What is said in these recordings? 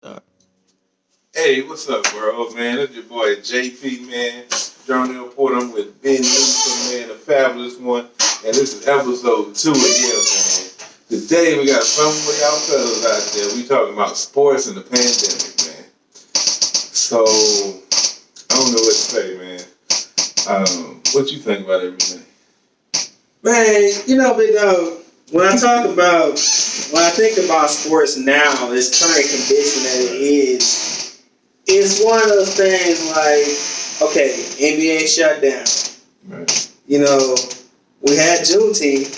Uh, Hey, what's up, bro? Man, it's your boy JP, man. Journey Report. I'm with Ben Newsom, man, the fabulous one. And this is episode 2 again, man. Today we got some of y'all fellas out there. We talking about sports and the pandemic, man. So, I don't know what to say, man. What you think about everything? Man, Big Dog, when I think about sports now, this current condition that it is, it's one of those things like, okay, NBA shut down. Right. We had Juneteenth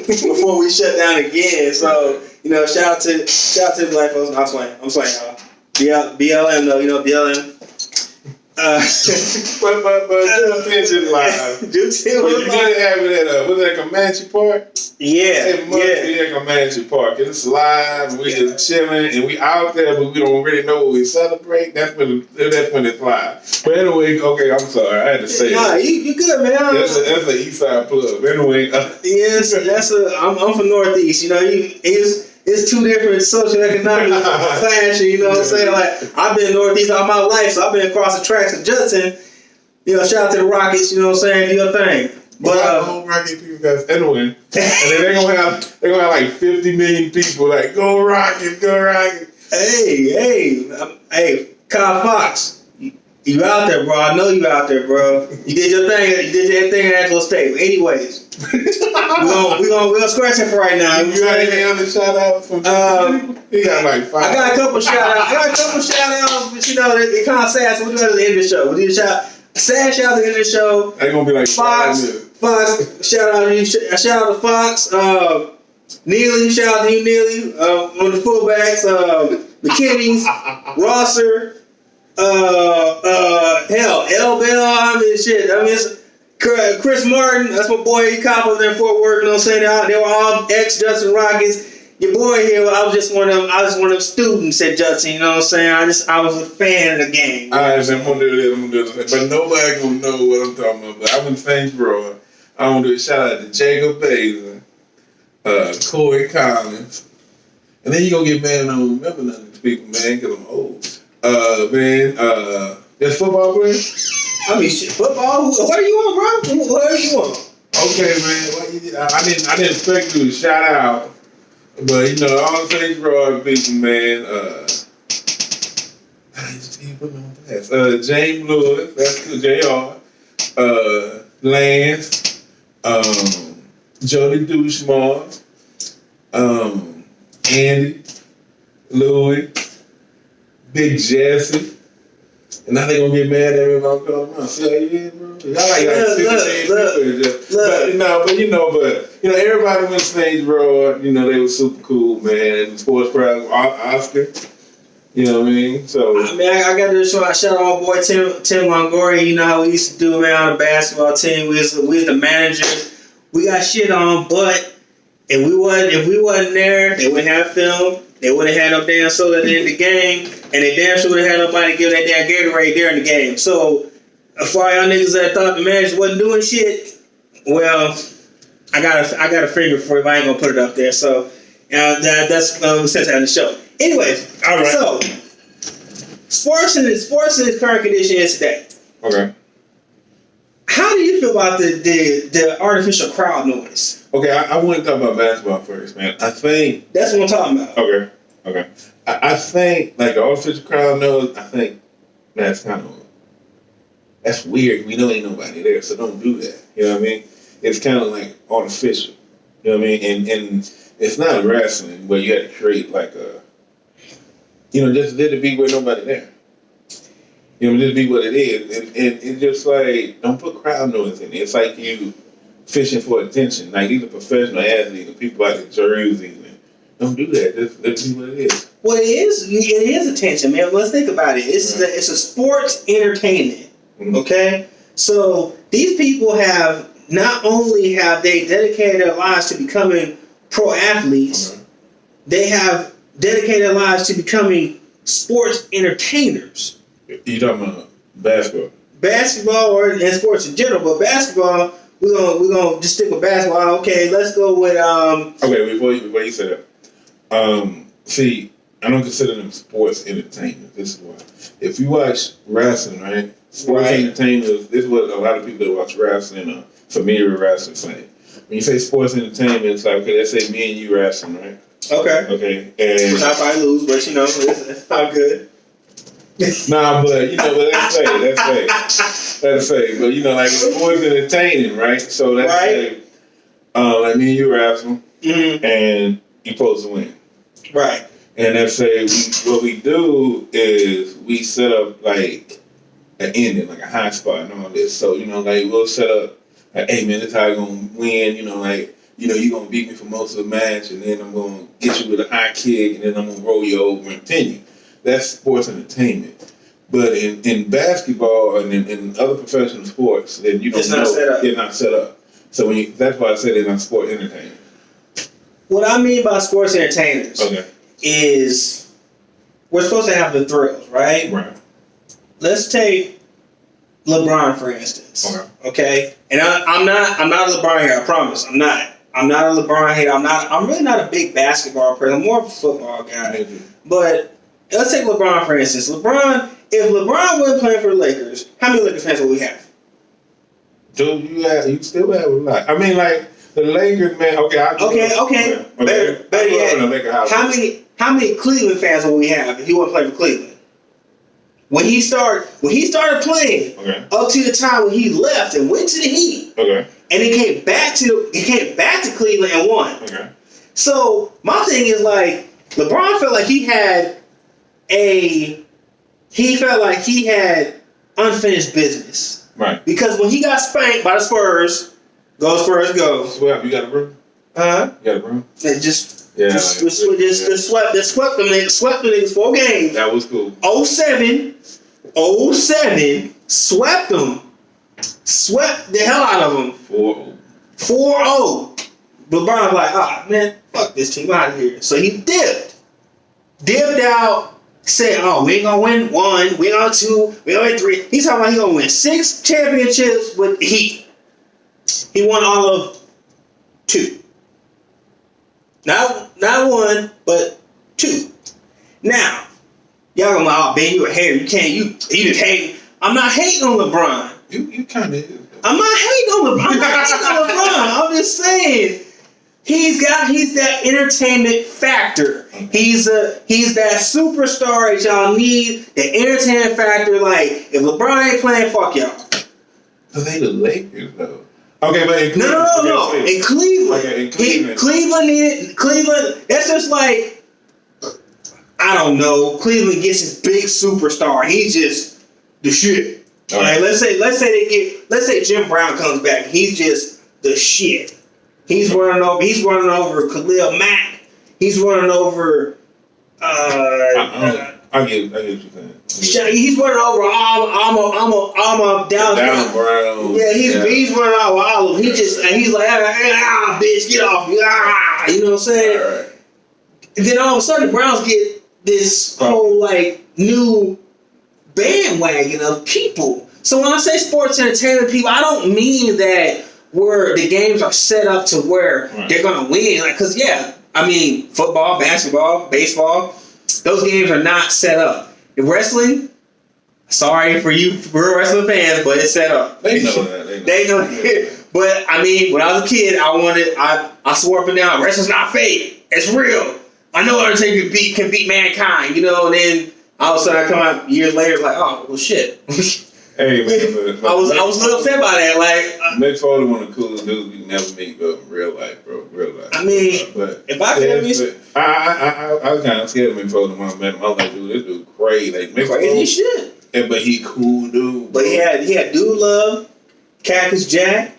before we shut down again. So, shout out to the black folks. I'm playing, BLM though, BLM. But Juneteenth is live. Juneteenth Well, was you live. did have it at, was it Comanche Park? It must be at Comanche Park. It's live, we just chilling, and we out there, but we don't really know what we celebrate. That's when it's live. But anyway, okay, I'm sorry, I had to say Nah, it. you good, man. That's an East Side plug. Anyway, Yes, I'm from Northeast. It's two different socioeconomic classes. You know what I'm saying? Like I've been Northeast all my life, so I've been across the tracks of Judson. Shout out to the Rockets. You know what I'm saying? Do your thing. But Rocket people guys anyway, and then they're gonna have like 50 million people like go Rockets, go Rockets. hey, Kyle Fox, you out there, bro? I know you out there, bro. You did your thing. You did your thing at Angelo State. Anyways, we're gonna scratch it for right now. You got any other shout outs from he got like 5. I got a couple shout outs, but they kind of sad, so we'll do that at the end of the show. We'll do the shout out at the end of the show. They're gonna be like Fox, shout out to you, shout out to Fox, Neely, shout out to you, Neely, on the fullbacks, McKinney's, Rosser, L Bell, shit. It's Chris Martin, that's my boy, he cop up there in Fort Worth, you know what I'm saying? They were all ex-Justin Rockets. Your boy here, I was just one of them students at Judson, you know what I'm saying? I was a fan of the game. Alright, I'm gonna do this. But nobody gonna know what I'm talking about. But I'm in Saintsboro. I want to do a shout out to Jacob Basin, Corey Collins. And then you gonna get mad and I don't remember none of these people, man, because I'm old. That's football players? I mean, shit, football. What are you on, bro? What are you on? Okay, man. I didn't expect you to shout out. But, all the Saintsboro people, man, James Lewis, that's good, JR, Lance, Jody Dushmore, Andy, Louis, Big Jesse. And now they gonna get mad at me if I'm calling them out. See how you did, bro? Y'all like 16 people. But everybody went stage road. They were super cool, man. And the sports crowd, Oscar. You know what I mean? So I got to shout out our boy Tim Longoria. You know how we used to do, man, on the basketball team. We was the managers. We got shit on, but if we wasn't there, they wouldn't have film. They wouldn't have no damn soda at the end of the game, and they damn sure wouldn't have nobody give that damn Gatorade during the game. So, for all y'all niggas that thought the manager wasn't doing shit, well, I got a finger for it, but I ain't gonna put it up there. So, that's we said that on the show. Anyways, all right. So, sports in its current condition is today. okay. How do you feel about the artificial crowd noise? Okay, I want to talk about basketball first, man. I think That's what I'm talking about. Okay. I think like the artificial crowd knows. I think that's that's weird. We know ain't nobody there, so don't do that. You know what I mean? It's kind of like artificial. You know what I mean? And it's not wrestling where you have to create like a, just let it be where nobody there. Just be what it is, and it's just like don't put crowd noise in it. It's like you fishing for attention. Like these are professional athletes, and people out in jerseys. And don't do that. Just let it be what it is. Well, it is attention, man. Let's think about it. It's a sports entertainment. Mm-hmm. Okay, so these people have not only have they dedicated their lives to becoming pro athletes, they have dedicated their lives to becoming sports entertainers. You talking about basketball? Basketball and sports in general, but basketball, we're gonna just stick with basketball. Okay, let's go with Okay, before you say that, see, I don't consider them sports entertainment. This is why. If you watch wrestling, right? Sports entertainment, this is what a lot of people that watch wrestling are familiar with wrestling say. When you say sports entertainment, it's like, okay, let's say me and you wrestling, right? Okay. Okay. And I probably lose, but you know, it's all good. Nah, but you know, but let's say, but you know, like sports entertaining, right? So let's say, like me and you wrestling, and you supposed to win, right? And let's say what we do is we set up like an ending, like a high spot and all this. So you know, like we'll set up, like, hey man, this is how I'm gonna win. You know, like you're gonna beat me for most of the match, and then I'm gonna get you with a high kick, and then I'm gonna roll you over and pin you. That's sports entertainment. But in basketball and in other professional sports, then you don't know they're not set up. So that's why I say they're not sport entertainment. What I mean by sports entertainers is we're supposed to have the thrills, right? Right. Let's take LeBron for instance. Okay. And I'm not a LeBron hater. I promise. I'm not a LeBron hater. I'm really not a big basketball player. I'm more of a football guy. But let's take LeBron for instance. If LeBron wasn't playing for the Lakers, how many Lakers fans would we have? Dude, you still have a lot. I mean, like the Lakers, man. Okay. Better yet, how many Cleveland fans would we have if he wasn't playing for Cleveland? When he started playing, up to the time when he left and went to the Heat, and he came back to Cleveland and won. So my thing is like LeBron felt like he had unfinished business. Right. Because when he got spanked by the Spurs, go Spurs go. Swept. You got a broom? Huh? You got a broom? Just swept them niggas 4 games. That was cool. 07, swept them. Swept the hell out of them. 4-0. LeBron's like, man, fuck this team, out of here. So he dipped out. Said, we ain't gonna win 1, we ain't gonna 2, we ain't gonna win 3. He's talking about he gonna win 6 championships with the Heat. He won all of 2. Not 1, but 2. Now, y'all gonna like, Ben, you a hater. You just hate. I'm not hating on LeBron. You kind of. I'm not hating on LeBron. I'm just saying. He's that entertainment factor. He's that superstar that y'all need. The entertainment factor. Like if LeBron ain't playing, fuck y'all. But they the Lakers though. Okay, but in Cleveland, no. In Cleveland, Cleveland. That's just like I don't know. Cleveland gets his big superstar. He's just the shit. Like let's say Jim Brown comes back. He's just the shit. He's running over Khalil Mack. He's running over. I get what you're saying. He's running over I'm down Brown. Yeah, he's running over all of them. He's like, bitch, get off me. You know what I'm saying? Right. And then all of a sudden, the Browns get this whole like new bandwagon of people. So when I say sports entertainment people, I don't mean that where the games are set up to where they're gonna win. Like, cause football, basketball, baseball, those games are not set up. In wrestling, sorry for you real wrestling fans, but it's set up. They know that. They know that. But when I was a kid, I swore up and down, wrestling's not fake. It's real. I know Undertaker can beat Mankind, and then all of a sudden I come out years later, it's like, oh well, shit. Hey man, I was a little upset by that. Like Mick Foley, one of the coolest dudes you never meet, bro. Real life, bro. Real life. But if I could I was kind of scared of Mick Foley when I met him. I was like, dude, this dude crazy. Like Mick crazy shit. But he cool dude. Bro. But he had Dude Love, Cactus Jack,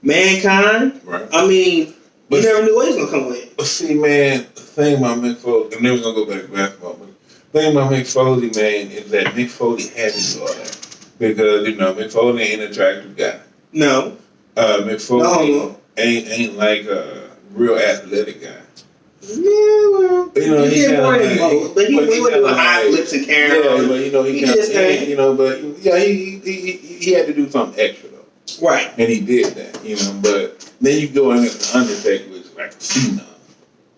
Mankind. Right. You never knew what he was gonna come with. But see, man, the thing about Mick Foley, and then we're gonna go back to basketball. But the thing about Mick Foley, man, is that Mick Foley had to do all that. Because, Mick Foley ain't an attractive guy. No. Mick Foley ain't like a real athletic guy. Yeah, well. He wouldn't do high flips and cameras. Yeah, but he had to do something extra though. Right. And he did that, But then you go in as the Undertaker, which is like a phenom.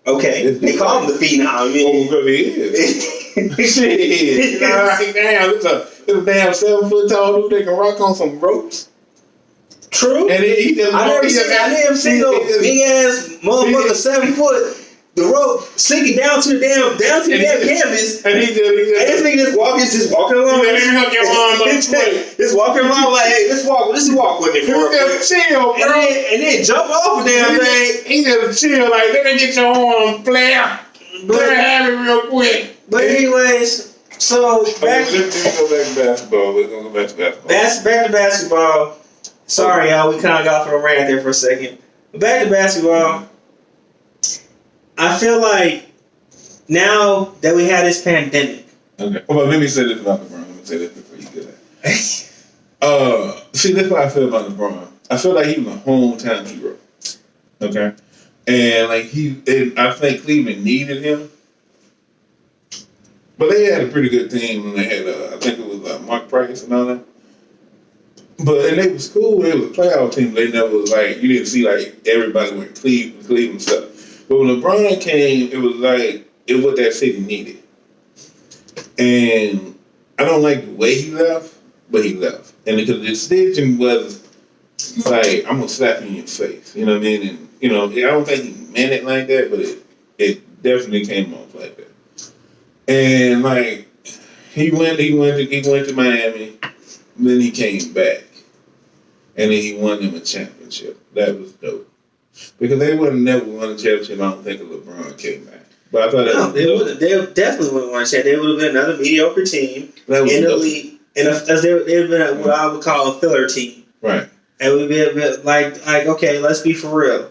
Okay, they call him the Phenom. I Oh, mean, because he is. Shit. You know, like, damn, it's a damn 7 foot tall dude that can rock on some ropes. true. And he just I never seen no big ass motherfucker 7 foot. The rope sinking down to the damn canvas. And this nigga just walking along. Just walking along like, hey, let's walk with me. Just chill, bro. And then jump off the damn thing. He just chill, like, let me get your arm, player. Player, have it real quick. But anyways, so back. Let's go back to basketball. We're gonna go back to basketball. Back to basketball. Sorry, y'all, we kind of got off on a rant there for a second. But back to basketball. I feel like now that we had this pandemic. Okay. Well, let me say this about LeBron. Let me say this before you get that. See, that's what I feel about LeBron. I feel like he was a hometown hero. Okay. And I think Cleveland needed him. But they had a pretty good team, and they had, I think it was Mark Price and all that. And they was cool. They was a playoff team. They never was like, you didn't see like everybody went Cleveland stuff. But when LeBron came, it was what that city needed. And I don't like the way he left, but he left. And because the decision was like, I'm going to slap you in your face. You know what I mean? And, you know, I don't think he meant it like that, but it definitely came off like that. And like, he went to Miami, then he came back. And then he won them a championship. That was dope. Because they would have never won a championship, I don't think, if LeBron came back. But I thought they definitely wouldn't want to say. They would have been another mediocre team in the league. And they would have been what I would call a filler team. Right. It would be a bit like okay, let's be for real.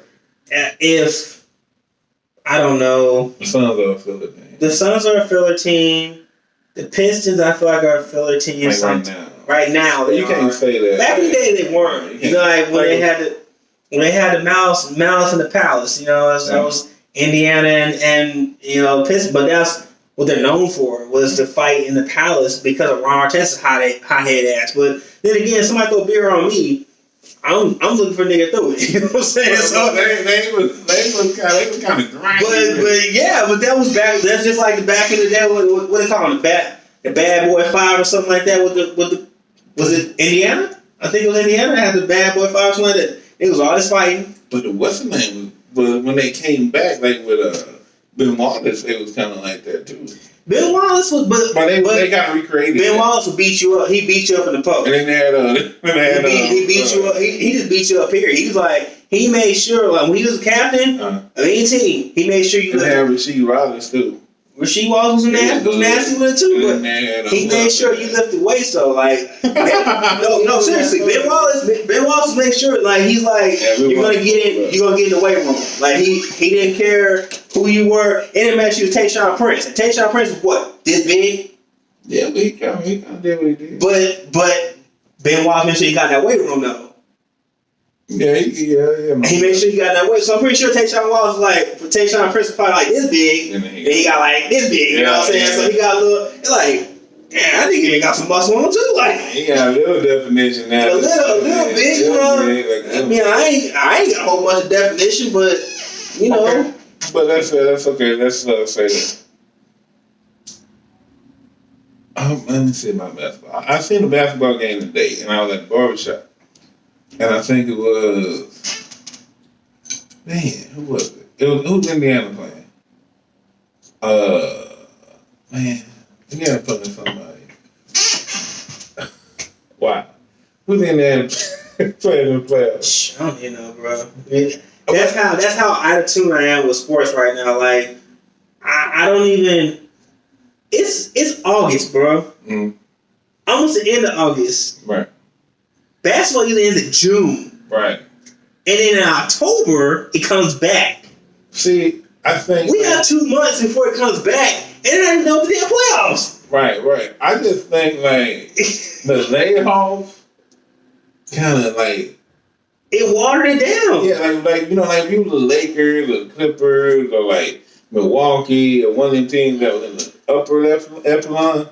If, I don't know. The Suns are a filler team. The Suns are a filler team. The Pistons, I feel like, are a filler team. Like right now. Right now, they can't say that. Back in the day, they weren't. You know, like when they had the Malice in the Palace. You know, that was Indiana and you know Pistons. But that's what they're known for, was to fight in the Palace because of Ron Artest's hot-head ass. But then again, somebody throw beer on me, I'm looking for a nigga to throw it. You know what I'm saying? So they was kind of grinding. But that was back. That's just like the back in the day. What they call them? The Bad Boy 5 or something like that. Was it Indiana? I think it was Indiana. It had the Bad Boy 5 or something like that. It was all this fighting. But what's the name? But when they came back, like with Ben Wallace, it was kind of like that too. Ben Wallace was, but they kind of recreated. Ben Wallace would beat you up. He beat you up in the post. And then he beat you up. He just beat you up here. He was like, he made sure, like when he was captain of any team, he made sure you. And had Rasheed Wallace too. Rasheed Wallace was nasty with it too, but he made sure you lifted weights though. Like, no, seriously, Ben Wallace made sure, like, he's like, you're gonna get in the weight room. Like he didn't care who you were. And it meant you was Tayshaun Prince. And Tayshaun Prince was what? This big? Yeah, but he kind of did what he did. But Ben Wallace made sure he got in that weight room though. Yeah. He made sure he got that weight. So I'm pretty sure Tayshaun Wallace was like, Tayshaun Prince was probably like this big, and he got like this big. You know what I'm saying? So he got a little, like, damn, I think he got some muscle on him too. Like, he got a little definition now. A little bit, you know. I mean, I ain't got a whole bunch of definition, but you know. Okay. But that's okay. Let's say that. Let me see my basketball. I seen the basketball game today, and I was at the barbershop. And I think it was, who was it? Who's Indiana playing? Indiana playing somebody. Wow. Who's Indiana playing in the playoffs? I don't even know, bro. That's how out of tune I am with sports right now. Like, I don't even. It's August, bro. Mm. Almost the end of August. Right. Basketball usually ends in June. Right. And then in October, it comes back. See, I think we got 2 months before it comes back, and it ain't no damn playoffs. Right. I just think, like, the layoff kind of, like, it watered it down. Yeah, like you know, like if you were the Lakers or the Clippers or, like, Milwaukee or one of them teams that was in the upper echelon,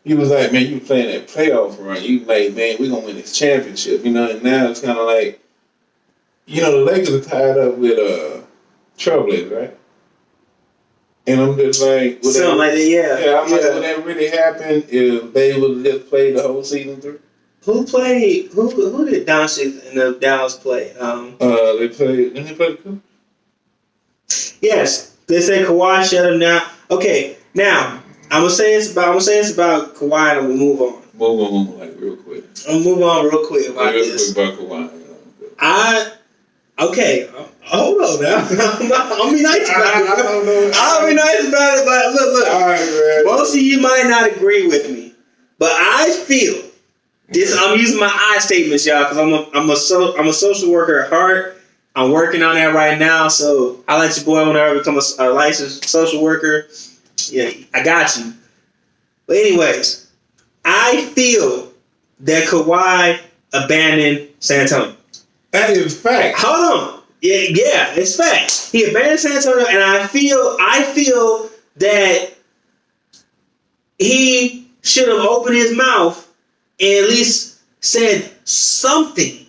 you was like, man, you playing that playoff run. You like, man, we're going to win this championship, you know? And now it's kind of like, you know, the Lakers are tied up with Trailblazers, right? And I'm just like, something like that. Yeah. Yeah, I'm like, would that really happen if they would have just played the whole season through? Who played? Who did Doncic and the Dallas play? They played. Didn't they play the Clippers? Yes, they said Kawhi shut him down. Okay, now I'm gonna say it's about Kawhi, and we'll move on. Move on, like real quick. I'll move on real quick about this. Quick about Kawhi. Okay, hold on now. I'll be nice about it. I don't know. I'll be nice about it, but look. All right, man. Most of you might not agree with me, but I feel this. I'm using my I statements, y'all, because I'm a social worker at heart. I'm working on that right now, so I let your boy whenever I become a licensed social worker. Yeah, I got you. But anyways, I feel that Kawhi abandoned San Antonio. That is fact. Hold on. Yeah, it's fact. He abandoned San Antonio, and I feel that he should have opened his mouth and at least said something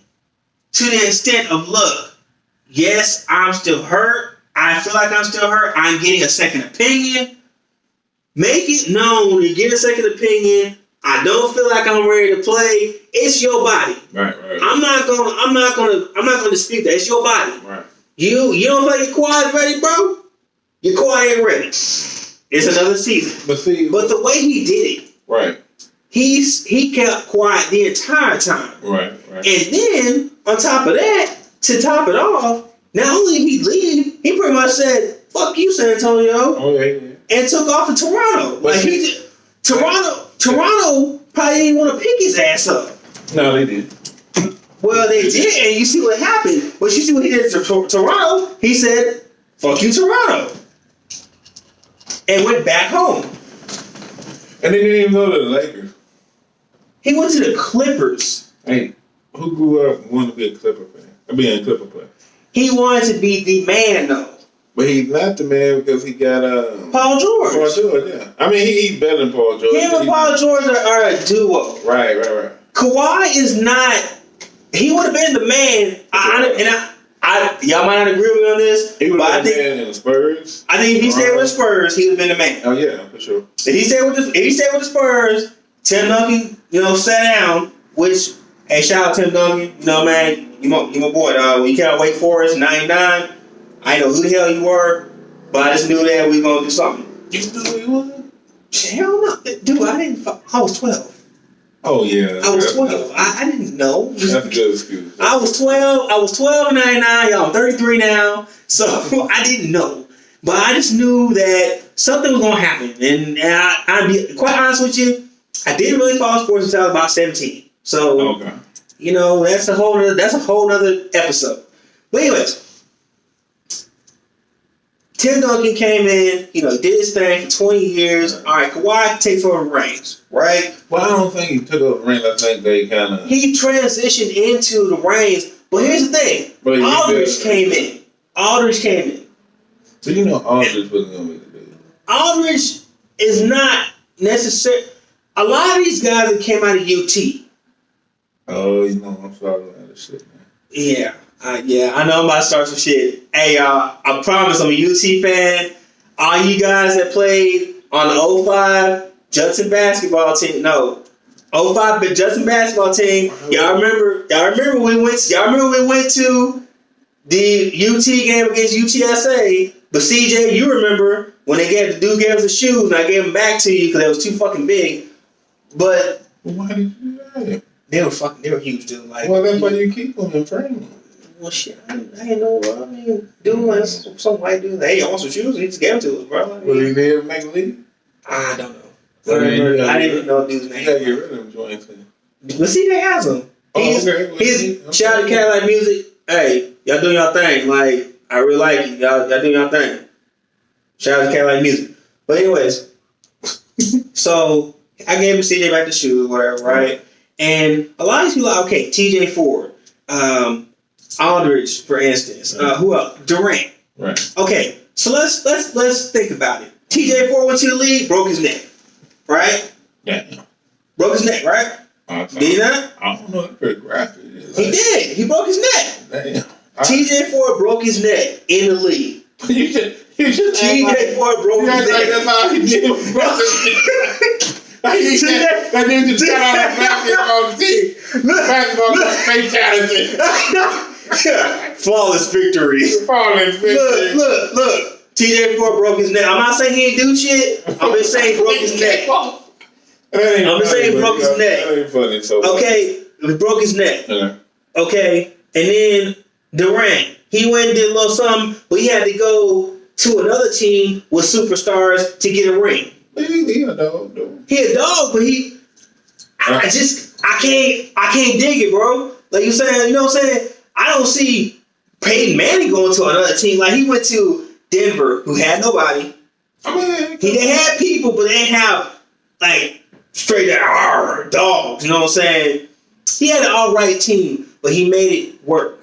to the extent of, look, yes, I'm still hurt. I feel like I'm still hurt. I'm getting a second opinion. Make it known you get a second opinion. I don't feel like I'm ready to play. It's your body. Right. I'm not gonna dispute that. It's your body. Right. You don't feel like your Kawhi is ready, bro? Your Kawhi ain't ready. It's another season. But the way he did it, right. He kept quiet the entire time. Right. And then on top of that, to top it off, not only did he leave, he pretty much said, "Fuck you, San Antonio," and took off to Toronto. Toronto probably didn't want to pick his ass up. No, they did. Well, they did, and you see what happened. But you see what he did to Toronto? He said, "Fuck you, Toronto," and went back home. And they didn't even go to the Lakers. He went to the Clippers. Hey, who grew up and wanted to be a Clipper fan? A Clipper player. He wanted to be the man, though. But he's not the man because he got Paul George. Paul George, yeah. I mean, he's better than Paul George. Him and Paul George are a duo. Right. Kawhi is not. He would have been the man. Y'all might not agree with me on this. He would have been the man in the Spurs. I think if he stayed with the Spurs, he would have been the man. Oh yeah, for sure. If he stayed with the Spurs, Tim Duncan, sat down. Which, hey, shout out Tim Duncan. Man, you my boy, dog. When you came out Wake Forest '99. I didn't know who the hell you were, but I just knew that we were going to do something. You knew who you was? Hell no. Dude, I was 12. Oh, yeah. I was 12. I didn't know. That's a good excuse. I was 12 in 99. Y'all, I'm 33 now. So I didn't know. But I just knew that something was going to happen. And I'd be quite honest with you, I didn't really follow sports until I was about 17. So, okay. That's a whole other episode. But anyways, Tim Duncan came in, did his thing for 20 years. All right, Kawhi takes over the reins, right? Well, I don't think he took over the reins. I think they kind of... He transitioned into the reins. But here's the thing. Aldridge came in. So Aldridge wasn't going to be the dude. Aldridge is not necessary. A lot of these guys that came out of UT. Oh, I'm sorry about this shit, man. Yeah. I know I'm about to start some shit. Hey, y'all, I promise I'm a UT fan. All you guys that played on the 05 Judson basketball team, 05 Judson basketball team, y'all remember we went to the UT game against UTSA, but CJ, you remember when the dude gave us the shoes and I gave them back to you because they was too fucking big. But why did you do that? They were huge, dude. Like, well, that's why you keep them and frame them. Well, shit, I didn't know, bro. I mean, dude, some white dude, hey, I want some shoes. He just gave them to us, bro. Was he there to make a league? I don't know. I didn't know dude's name. You gotta get rid of them joints. But CJ has them. He's shout out to Cadillac Music. Hey, y'all doing y'all thing. Like, I really like it. Y'all doing y'all thing. Shout out to Cadillac Music. But anyways, so I gave him CJ back the shoes, whatever, right? And a lot of these people are, okay, TJ Ford, Aldridge, for instance. Who else? Durant. Right. Okay, so let's think about it. TJ Ford went to the league, broke his neck. Right? Yeah. Broke his neck, right? Did he not? I don't know. That's pretty graphic. He did. He broke his neck. Damn. TJ Ford broke his neck in the league. You just TJ Ford broke his like neck. that's how he did it, brother. That dude just got on the basketball team. Basketball fatality. Flawless victory. Falling victory. Look. TJ Ford broke his neck. I'm not saying he didn't do shit. I'm just saying he broke his neck. I'm just saying he broke his neck. That ain't funny. So Okay, he broke his neck. yeah. Okay, and then Durant, he went and did a little something, but he had to go to another team with superstars to get a ring. He a dog, though. He a dog, but I can't dig it, bro. Like you saying, you know what I'm saying? I don't see Peyton Manning going to another team. Like he went to Denver, who had nobody. I mean, They had people, but they didn't have like straight out dogs. You know what I'm saying? He had an all right team, but he made it work,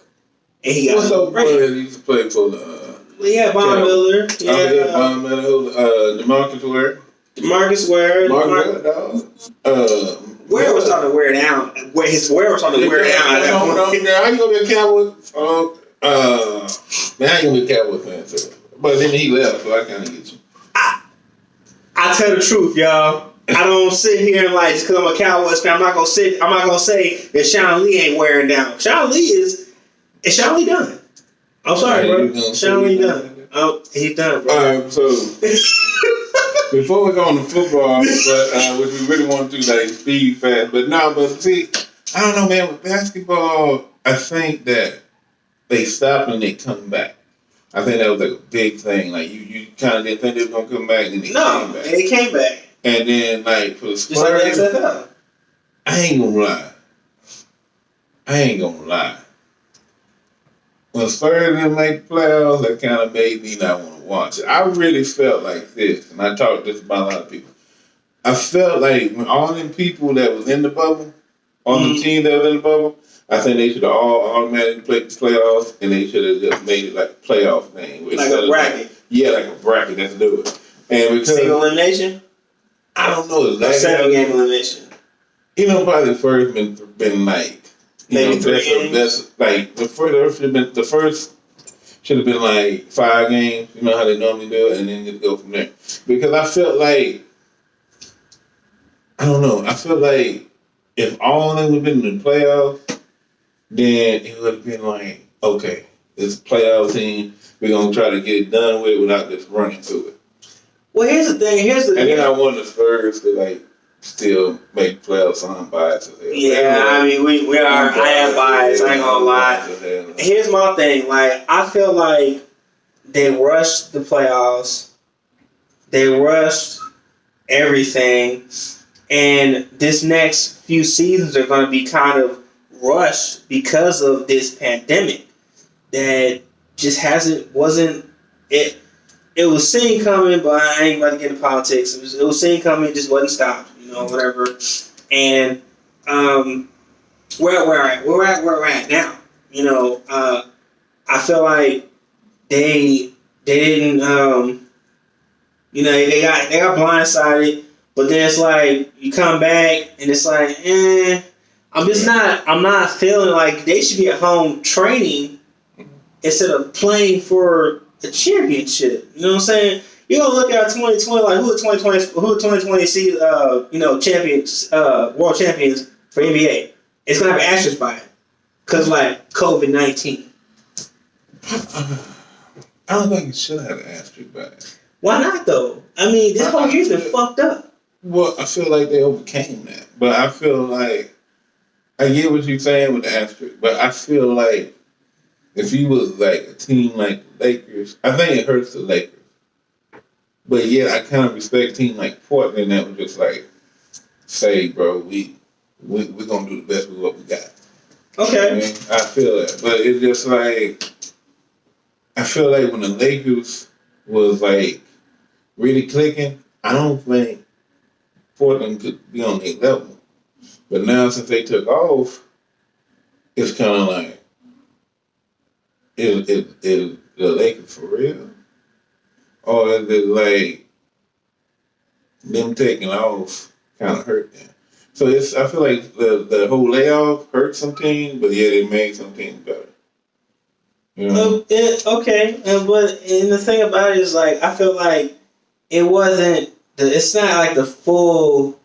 and he got what's up, ring. brother? He used to play for the. Yeah, Von Miller. Yeah, Von Miller. DeMarcus Ware. Marcus Ware. Ware was starting to wear down. Ware was starting to wear down at that point. How you gonna be a Cowboys? Man, I ain't gonna be a Cowboys fan, so. But then he left, so I kind of get you. I tell the truth, y'all. I don't sit here and like just because I'm a Cowboys fan. I'm not gonna say that Sean Lee ain't wearing down. Sean Lee is Sean Lee done. I'm sorry, bro. Sean Lee done. Oh, he's done, bro. All right, so before we go on to football, but which we really want to do like speed fast, but see, I don't know, man. With basketball, I think that they stopped and they come back. I think that was like a big thing. Like you kind of didn't think they were gonna come back, and then they came back. They came back. And then like for the Spurs, Just like the XFL. I ain't gonna lie. When Spurs didn't make the playoffs, that kind of made me not want to watch it. I really felt like this, and I talked this about a lot of people. I felt like when all them people that was in the bubble, on the team that was in the bubble, I think they should have all automatically played the playoffs, and they should have just made it like a playoff thing. Like a bracket. Like a bracket. Let's do it. And because Single elimination? I don't know Or 7-game elimination? Probably the first been like maybe 3 games. That's like the first should have been like 5 games. You know how they normally do it, and then just go from there. Because I felt like if all of them would have been in the playoffs, then it would have been like, okay, it's a playoff team. We're gonna try to get it done with without just running to it. Well, here's the thing. And then I want the Spurs to like still make playoffs. So I'm biased as hell. Yeah, I mean we are. I am biased. I ain't gonna lie. Here's my thing. Like I feel like they rushed the playoffs. They rushed everything, and this next few seasons are going to be kind of rushed because of this pandemic that just wasn't it. It was seen coming, but I ain't about to get into politics. It was seen coming, it just wasn't stopped, whatever. And where we're at now, I feel like they didn't, they got blindsided, but then it's like you come back and it's like, I'm not feeling like they should be at home training instead of playing for a championship. You know what I'm saying? You're gonna look at 2020 like who the 2020 see champions, world champions for NBA. It's gonna have an asterisk by it because like COVID-19. I don't think it should have an asterisk by it. Why not though? I mean, this whole year's been fucked up. Well, I feel like they overcame that, but I feel like I get what you're saying with the asterisk, but I feel like if you was like a team like the Lakers, I think it hurts the Lakers. But yet I kind of respect a team like Portland that was just like, say, bro, we're gonna do the best with what we got. Okay. I feel that. But it's just like I feel like when the Lakers was like really clicking, I don't think Portland could be on their level. But now since they took off, it's kind of like, is the Lakers for real? Or is it like them taking off kind of hurt them? So I feel like the whole layoff hurt some teams, but yeah, they made some teams better. You know? But the thing about it is, like, I feel like it wasn't. It's not like the full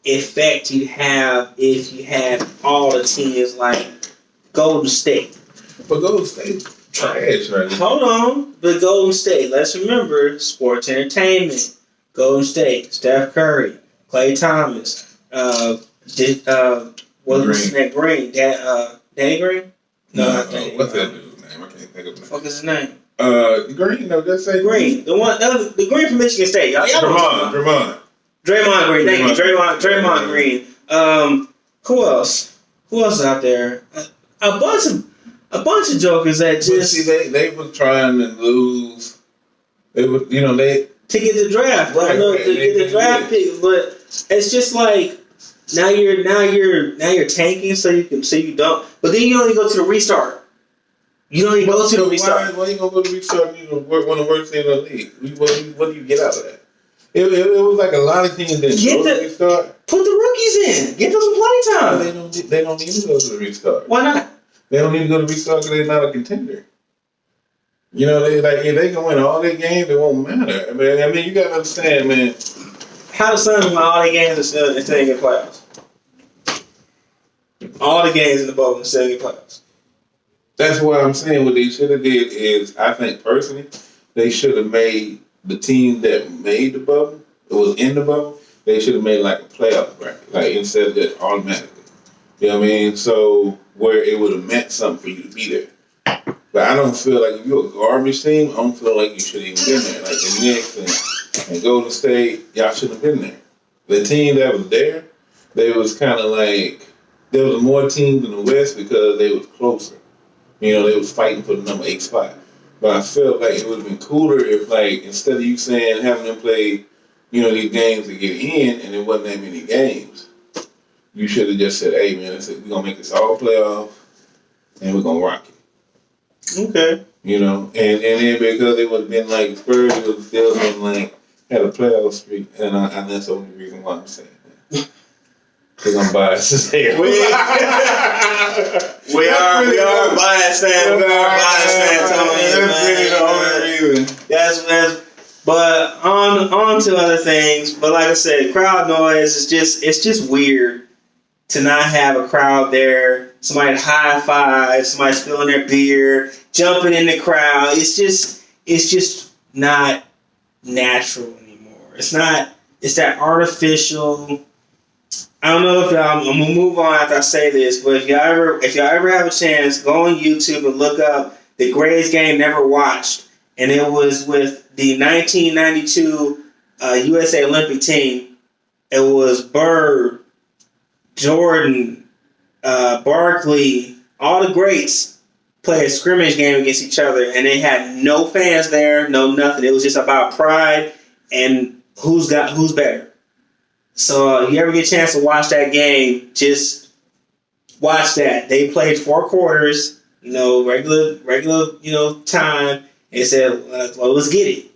effect you'd have if you had all the teams like Golden State. But Golden State trash right now. Hold on, but Golden State. Let's remember sports entertainment. Golden State, Steph Curry, Klay Thomas, what was that Green? Danny Green? No, not Danny. What's that dude's name? I can't think of his name. What is his name? Green. No, just say Green. The Green from Michigan State. Y'all Draymond. Draymond Green. Thank you, Draymond Green. Who else? Who else is out there? A bunch of jokers that just. But see, they were trying to lose. They were, they to get the draft. Right, I know to get the draft pick, but it's just like now you're tanking so you don't. But then you only go to the restart. You don't even go to the restart. Why you gonna go to the restart? One of the worst teams in the league. What do you get out of that? It was like a lot of teams that go to the restart. Put the rookies in. Give them some playing time. They don't need to go to the restart. Why not? They don't need to go to the restart because they're not a contender. They like if they can win all their games, it won't matter. I mean, you gotta understand, man. How the Suns win all their games and still get playoffs? All the games in the bubble and still get playoffs. That's what I'm saying. What they should have did is, I think personally, they should have made the team that made the bubble, it was in the bubble, they should have made like a playoff bracket, like instead of just automatically. You know what I mean? So where it would have meant something for you to be there. But I don't feel like if you're a garbage team, I don't feel like you should even been there. Like the Knicks and Golden State, y'all shouldn't have been there. The team that was there, they was kind of like, there was more teams in the West because they was closer. They was fighting for the number 8 spot. But I felt like it would have been cooler if, like, instead of you saying having them play, these games to get in, and it wasn't that many games, you should have just said, "Hey, man, we're gonna make this all playoff, and we're gonna rock it." Okay. And then because it would have been like Spurs would have still been like had a playoff streak, and that's the only reason why I'm saying that. Because I'm biased. We are biased fans. We are biased fans. That's really the only reason. That's. But on to other things. But like I said, crowd noise is just weird to not have a crowd there. Somebody high five, somebody spilling their beer, jumping in the crowd. It's just not natural anymore. It's not. It's that artificial. I don't know if I'm gonna move on after I say this, but if y'all ever have a chance, go on YouTube and look up the greatest game never watched, and it was with the 1992 USA Olympic team. It was Bird, Jordan, Barkley, all the greats play a scrimmage game against each other, and they had no fans there, no nothing. It was just about pride and who's better. So if you ever get a chance to watch that game, just watch that. They played 4 quarters, regular, time, and said, well, let's get it,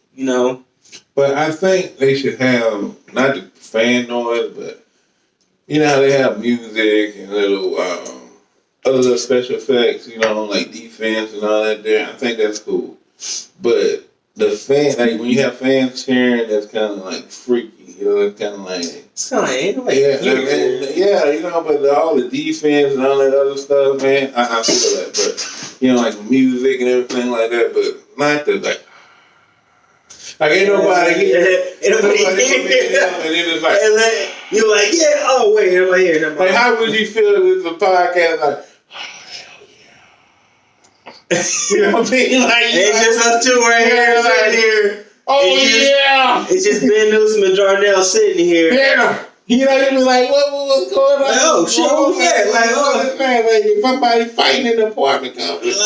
But I think they should have, not the fan noise, but how they have music and little other little special effects, like defense and all that there. I think that's cool. But the fan, like when you have fans cheering, that's kind of like freaky. It's kind of like... It's kind of but all the defense and all that other stuff, man, I feel that. But, like music and everything like that, but not the, ain't nobody here. And then it's like... You're like, yeah, oh, wait, am I here? Like, how would you feel if it's a podcast like... You know what I mean? Like, it's just us two right here. It's just Ben Newsom and Jarnell sitting here. Yeah. You'd be like, what's going on? Like, oh, shit, who's that? If somebody fighting in the apartment complex.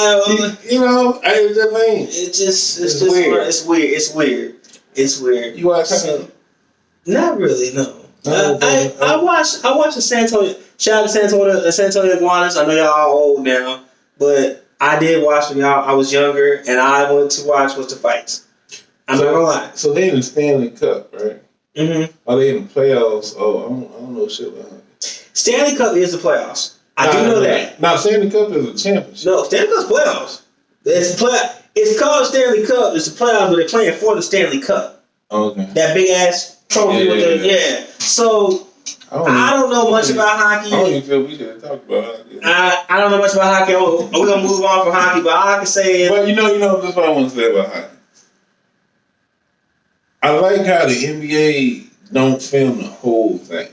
It's weird. It's weird. You watch something? Not really, no. I watched the San Antonio. Shout out to San Antonio Iguanas. I know y'all all old now, but I did watch when I was younger, and I went to watch the fights. I'm not gonna lie. So they in the Stanley Cup, right? Mm-hmm. Are they in the playoffs? Oh, I don't know shit about it. Stanley Cup is the playoffs. I do know that. Now, Stanley Cup is a championship. No, Stanley Cup's playoffs. It's called Stanley Cup. It's the playoffs, but they're playing for the Stanley Cup. Okay. That big ass trophy with the So I don't know much about hockey. I don't even feel we should talk about hockey. I don't know much about hockey. We're gonna move on from hockey, but all I can say is, but you know, that's what I want to say about hockey. I like how the NBA don't film the whole thing.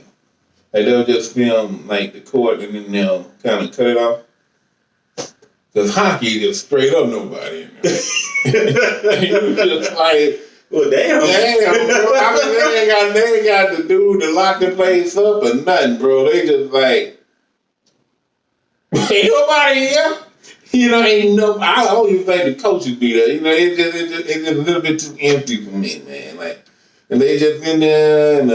Like they'll just film like the court and then they'll kind of cut it off. Because hockey just straight up nobody in there. You just like, well, damn. Bro. I mean, they ain't got the dude to lock the place up or nothing, bro. They just like, ain't nobody here. You know, ain't no. I don't even think the coaches be there. You know, it's just a little bit too empty for me, man. Like, and they just in there, and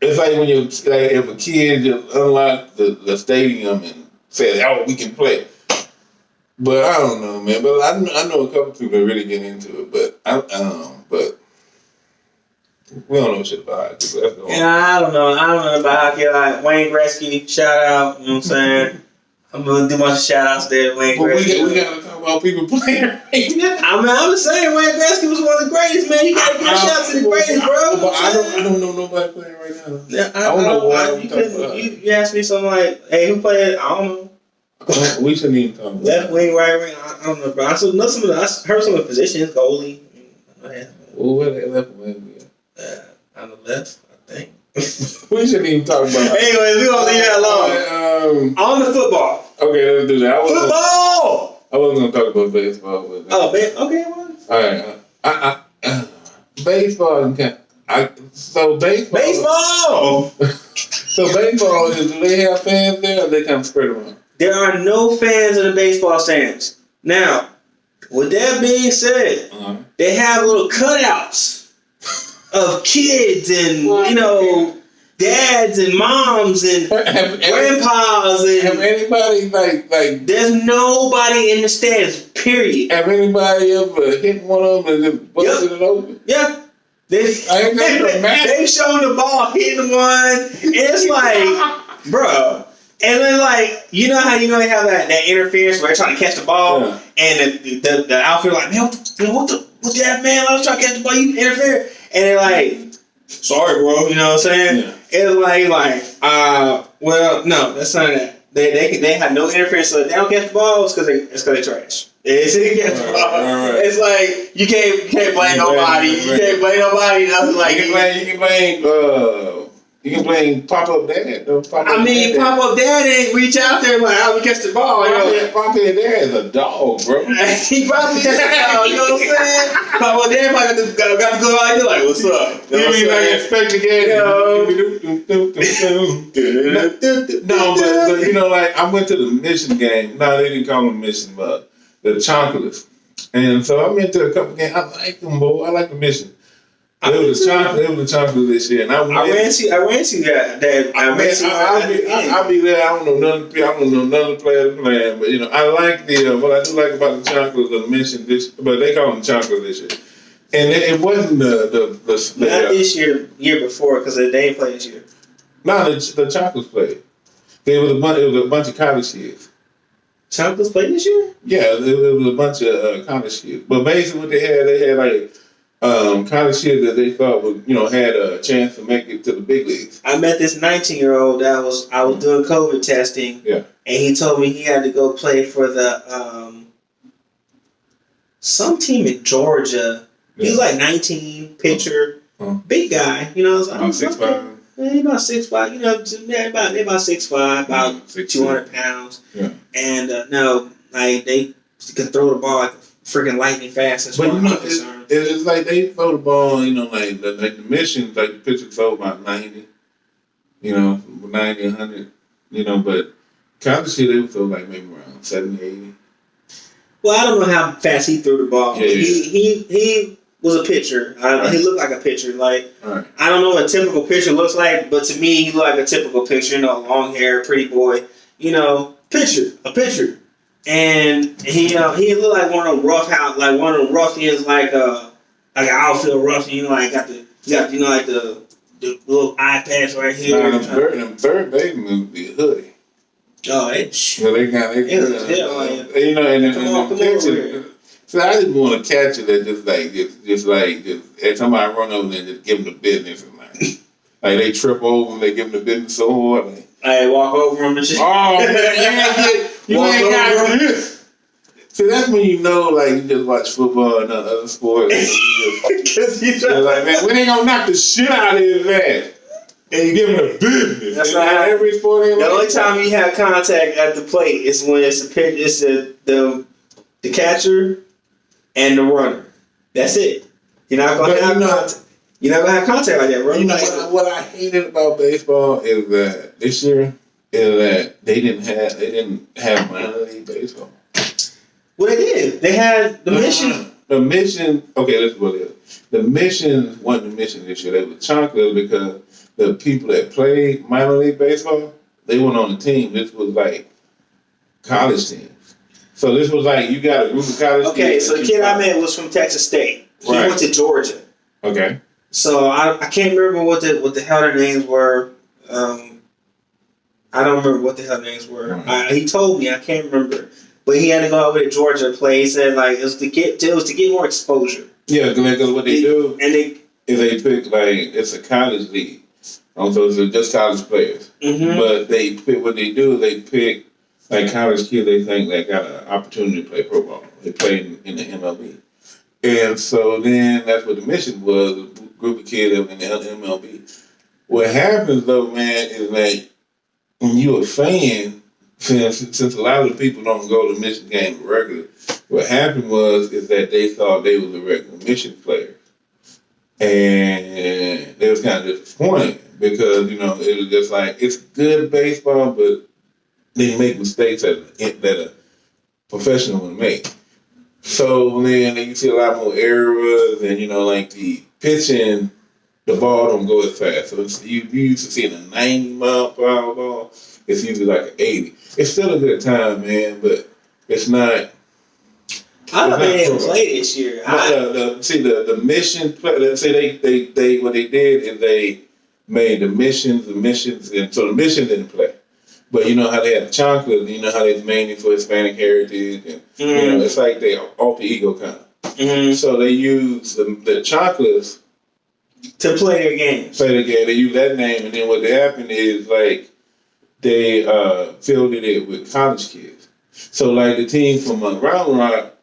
it's like when you like if a kid just unlock the stadium and say, "Oh, we can play." But I don't know, man. But I know a couple people that really get into it, but I don't know. But we don't know shit about hockey. So that's the I don't know. I don't know about hockey. Like Wayne Gretzky, shout out. You know what I'm saying? I'm gonna do my shout outs there, Wayne Gretzky. We gotta talk about people playing right now. I mean, I'm just saying, Wayne Gretzky was one of the greatest, man. You gotta give a shout out to the greatest, bro. But I don't know nobody playing right now. Yeah, I don't know why you asked me something like, hey, who played? I don't know. We shouldn't even talk about left wing, right wing. I don't know, bro. I heard some of the positions, goalie. Well, where they left wing? On the left, I think. We shouldn't even talk about it. Anyways, we're going to leave that alone. On the football. Okay, let's do that. Football! I wasn't going to talk about baseball. But okay, well. All right. Baseball. So baseball. So baseball, do they have fans there or they kind of spread around? There are no fans in the baseball stands. Now, with that being said, they have little cutouts of kids and, dads and moms and grandpas and have anybody like there's nobody in the stands, period. Have anybody ever hit one of them and just busted it open? Yeah. They've shown the ball hitting one. And it's like, bro. And then like, you know how you have that interference where they're trying to catch the ball and the outfielder like, man, what that man? I was trying to catch the ball, you interfere. And they're like, sorry, bro. You know what I'm saying? Yeah. It's well, no, that's not that. They have no interference, so if they don't catch the ball, it's because they trash. It's like you can't blame nobody. You can't blame nobody. Nothing like you can blame Pop-Up Dad. Pop-Up Dad ain't reach out there like, how we catch the ball. Pop-Up Dad is a dog, bro. He probably catch the ball. You know what I'm saying? Pop-Up Dad probably got to go out there like, what's up? You mean like expect again? No, but like I went to the Mission game. No, they didn't call them Mission, but the Chocolates. And so I went to a couple games. I like them, boy. I like the Mission. It was the chocolate this year, and I ran to that. I'll be there. I don't know none of the players playing, but I like what I do like about the chocolate. The Mission this, but they call them chocolate this year, and it wasn't the not this year before because they didn't play this year. No, the chocolates played. It was a bunch of college kids. Chocolates played this year? Yeah, it was a bunch of college kids. But basically, what they had like. College kids that they thought would, had a chance to make it to the big leagues. I met this 19-year-old I was doing COVID testing. Yeah. And he told me he had to go play for the some team in Georgia. Yeah. He was like 19, pitcher, big guy. I was like, about 6'5". He about 6'5". About 6'5", about 200 pounds. Yeah. And they could throw the ball like freaking lightning fast. As but it's like they throw the ball, like the Mission, like the pitcher throw about 90, 90, 100, but college year they would throw like maybe around 70, 80. Well, I don't know how fast he threw the ball. Yeah. He was a pitcher. He looked like a pitcher. Like I don't know what a typical pitcher looks like, but to me, he looked like a typical pitcher. Long hair, pretty boy. A pitcher. And he looked like one of them ruffians, like an outfield ruffian. Got the little eye patch right here. Them third base moves be a hoodie. Oh, it. So they got It was hell, man. you know, and Come on, the come over picture. here. So I just want to catch it and just every time I run over there and just give them the business and like they trip over and they give them the business so hard. Like, I walk over him and shit. oh man, you ain't got this. See, that's when you know, like, you just watch football and other sports. And you're like, man, when they gonna knock the shit out of his ass? And you give him the business. That's right. Every sport ain't The like only that. time you have contact at the plate is when it's the catcher and the runner. That's it. You're not gonna But have you know- contact. You're not gonna have contact like that, bro. You know what I hated about baseball is that this year is that they didn't have minor league baseball. Well, they did. They had the mission. The mission. Okay, this is what it is. The mission wasn't the mission this year. They were chocolate because the people that played minor league baseball, they weren't on the team. This was like college teams. So this was like you got a group of college. Okay, kids so the kid I met was from Texas State. He Right. went to Georgia. Okay. So I can't remember what the hell their names were. I don't remember what the hell their names were. Mhm. He told me, I can't remember. But he had to go over to Georgia and play. He said like it was to get more exposure. Yeah, because what they do And they is they pick like it's a college league. So it's just college players. mhm. But they pick what they do is they pick like college kids they think that got an opportunity to play pro ball. They play in the MLB. And so then that's what the mission was, a group of kids that were in the MLB. What happens though, man, is like when you're a fan, since a lot of the people don't go to mission games regularly, what happened is that they thought they was a regular mission player. And they was kind of disappointed because, you know, it was just like, it's good baseball, but they make mistakes that a professional would make. So then you see a lot more errors and, you know, like the pitching, the ball don't go as fast. So you used to seeing a 90-mile-per-hour ball. It's usually like an 80. It's still a good time, man, but it's not. I don't It's not think they pro ball. play this year. The mission. Say they what they did is they made the missions, and so the mission didn't play. But you know how they had the chocolate, you know how it's mainly for Hispanic heritage, and you know it's like they alter ego kind of. Mhm. So they use the chocolates To play their games. play the game. They use that name, and then what happened is like they fielded it with college kids. So like the team from Round Rock,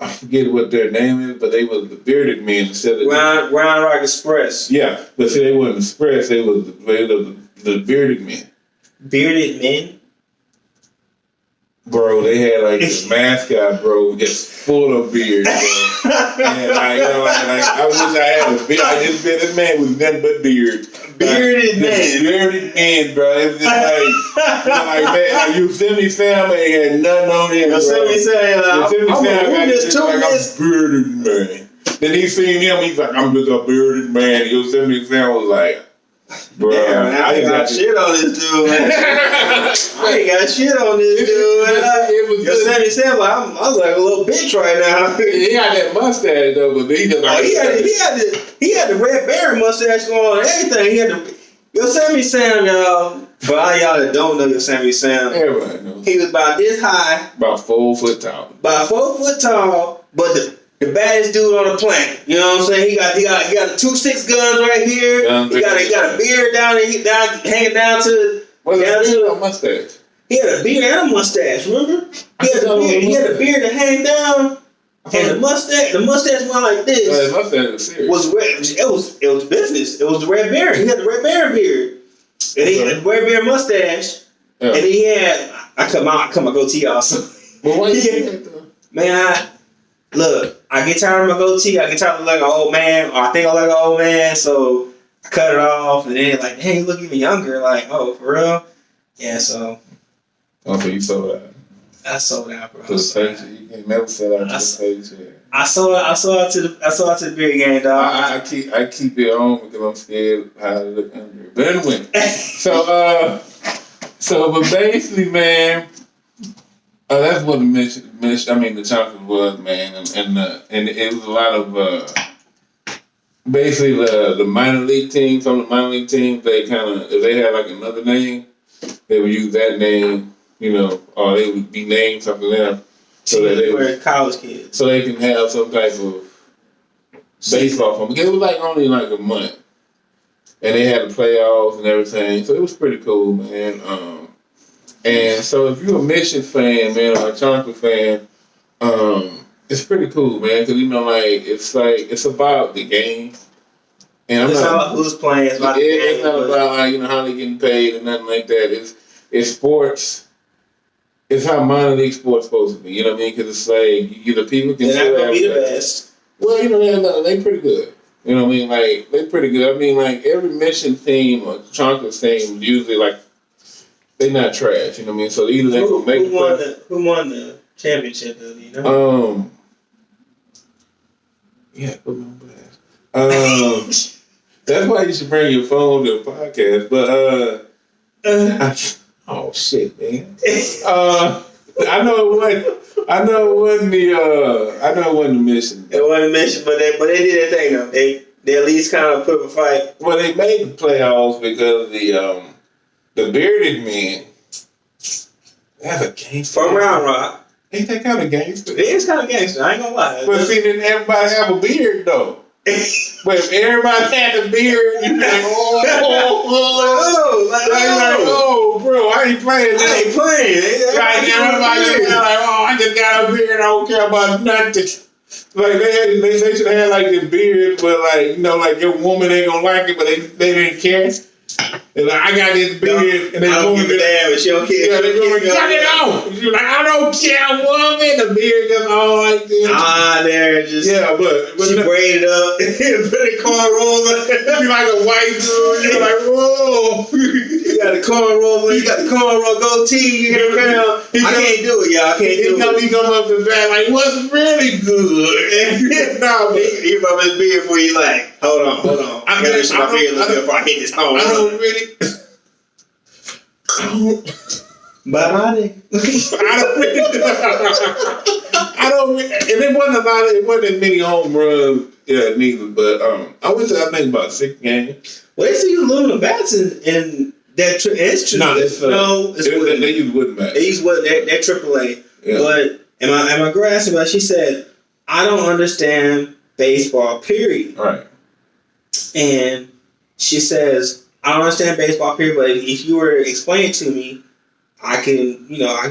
I forget what their name is, but they was the bearded men instead of Round Rock Express. yeah. But see, they wasn't express. They was the bearded men. Bearded men. Bro, they had like this mascot, bro, just full of beard, bro. And like, you know, like I wish I had a beard. I just bearded man with nothing but beard. Bearded man. Bearded man, bro. It was just like man, like Yosemite Sam ain't had nothing on him, bro. Yosemite Sam, Yosemite I'm Sam gonna got do just this like too, I'm this. bearded man. Then he seen him, he's like, I'm just a bearded man. Yosemite Sam was like, bro, Damn, man, I ain't got shit on this dude, man. I ain't got shit on this dude. It was Yosemite Sam, like, I'm like a little bitch right now. He got that mustache though, but he just like he had the red berry mustache going on and everything. He had the Yosemite Sam, y'all. For all y'all that don't know Yosemite Sam, everybody knows. he was about this high, About 4 foot tall. about 4 foot tall, but the baddest dude on the planet. You know what I'm saying? He got the 2.6 guns right here. He got a beard hanging down to. What's down that to mustache? he had a beard and a mustache. Remember? He had a beard that hang down, and the mustache went like this. That mustache is serious. Was red. It was business. It was the red bear. He had the red bear beard, and he had the red bear mustache, Yeah. and he had. I cut my goatee also. But why you Yeah. think that though? Man, I get tired of my goatee. I get tired of looking like an old man, or I think I look like an old man, so I cut it off, and then like, hey, you look even younger. Like, oh, for real? Yeah. So Oh, so you sold out I sold out, bro. to the stage. You can never sell out to the stage. Yeah. I sold out to the beer game, dog. I keep it on because I'm scared how to look under it. But anyway, but basically, man, that's what the mission. I mean, the chocolate was, man, and it was a lot of basically the minor league teams. Some of the minor league teams, they kind of if they had like another name, they would use that name or they would be named something else, so that they were college kids, so they can have some type of baseball for them. Because it was like only like a month, and they had the playoffs and everything, so it was pretty cool, man. And so if you're a Mission fan, man, or a Chocolate fan, it's pretty cool, man, because it's about the game. And it's not about who's playing. It's about it's not about how they getting paid and nothing like that. It's sports. It's how minor league sports supposed to be. You know what I mean? Because it's like the people can. They're not gonna be the best. Well, they pretty good. You know what I mean? Like they pretty good. I mean, like every Mission team or Chocolate team usually like they not trash. You know what I mean? So either they gonna make who won the championship? Do you know? Yeah, put me on blast. That's why you should bring your phone to the podcast. But oh shit, man. I know it wasn't the Mission. It wasn't Mission, but they did their thing though. They at least kind of put up a fight. Well, they made the playoffs because the bearded man. That's a gangster. From Round Rock. Ain't that kind of gangster? It is kind of gangster. I ain't gonna lie. But see, didn't everybody have a beard though? But if everybody had a beard, you'd be like, bro, I ain't playing that. I ain't playing. Like everybody was like, I just got a beard. I don't care about nothing. Like they should have had like the beard, but like your woman ain't gonna like it, but they didn't care. And like, I got this beard, and they don't give a damn, but she don't care. Yeah, they going to cut it off. She's like, I don't care, woman. The beard just all like this. There just but she braided up, put a cornrows. You like a white dude. You're like, whoa. You got the cornrows. You got the cornrow goatee. You around. I can't do it, y'all. I can't do it. He come up to that like, what's really good? No, but he rub his beard for you. Like, hold on. I gotta make my beard look good before I hit this corn. I don't really. But I don't really, and it wasn't as many home runs, neither. But I went to I think about 6 games. Well, they see you aluminum bats in that. It's true. They use wooden bats. They use what they're AAA. Yeah. But am I grasping? But she said, I don't understand baseball. Period. Right. And she says, I don't understand baseball, period, but if you were to explain it to me, I can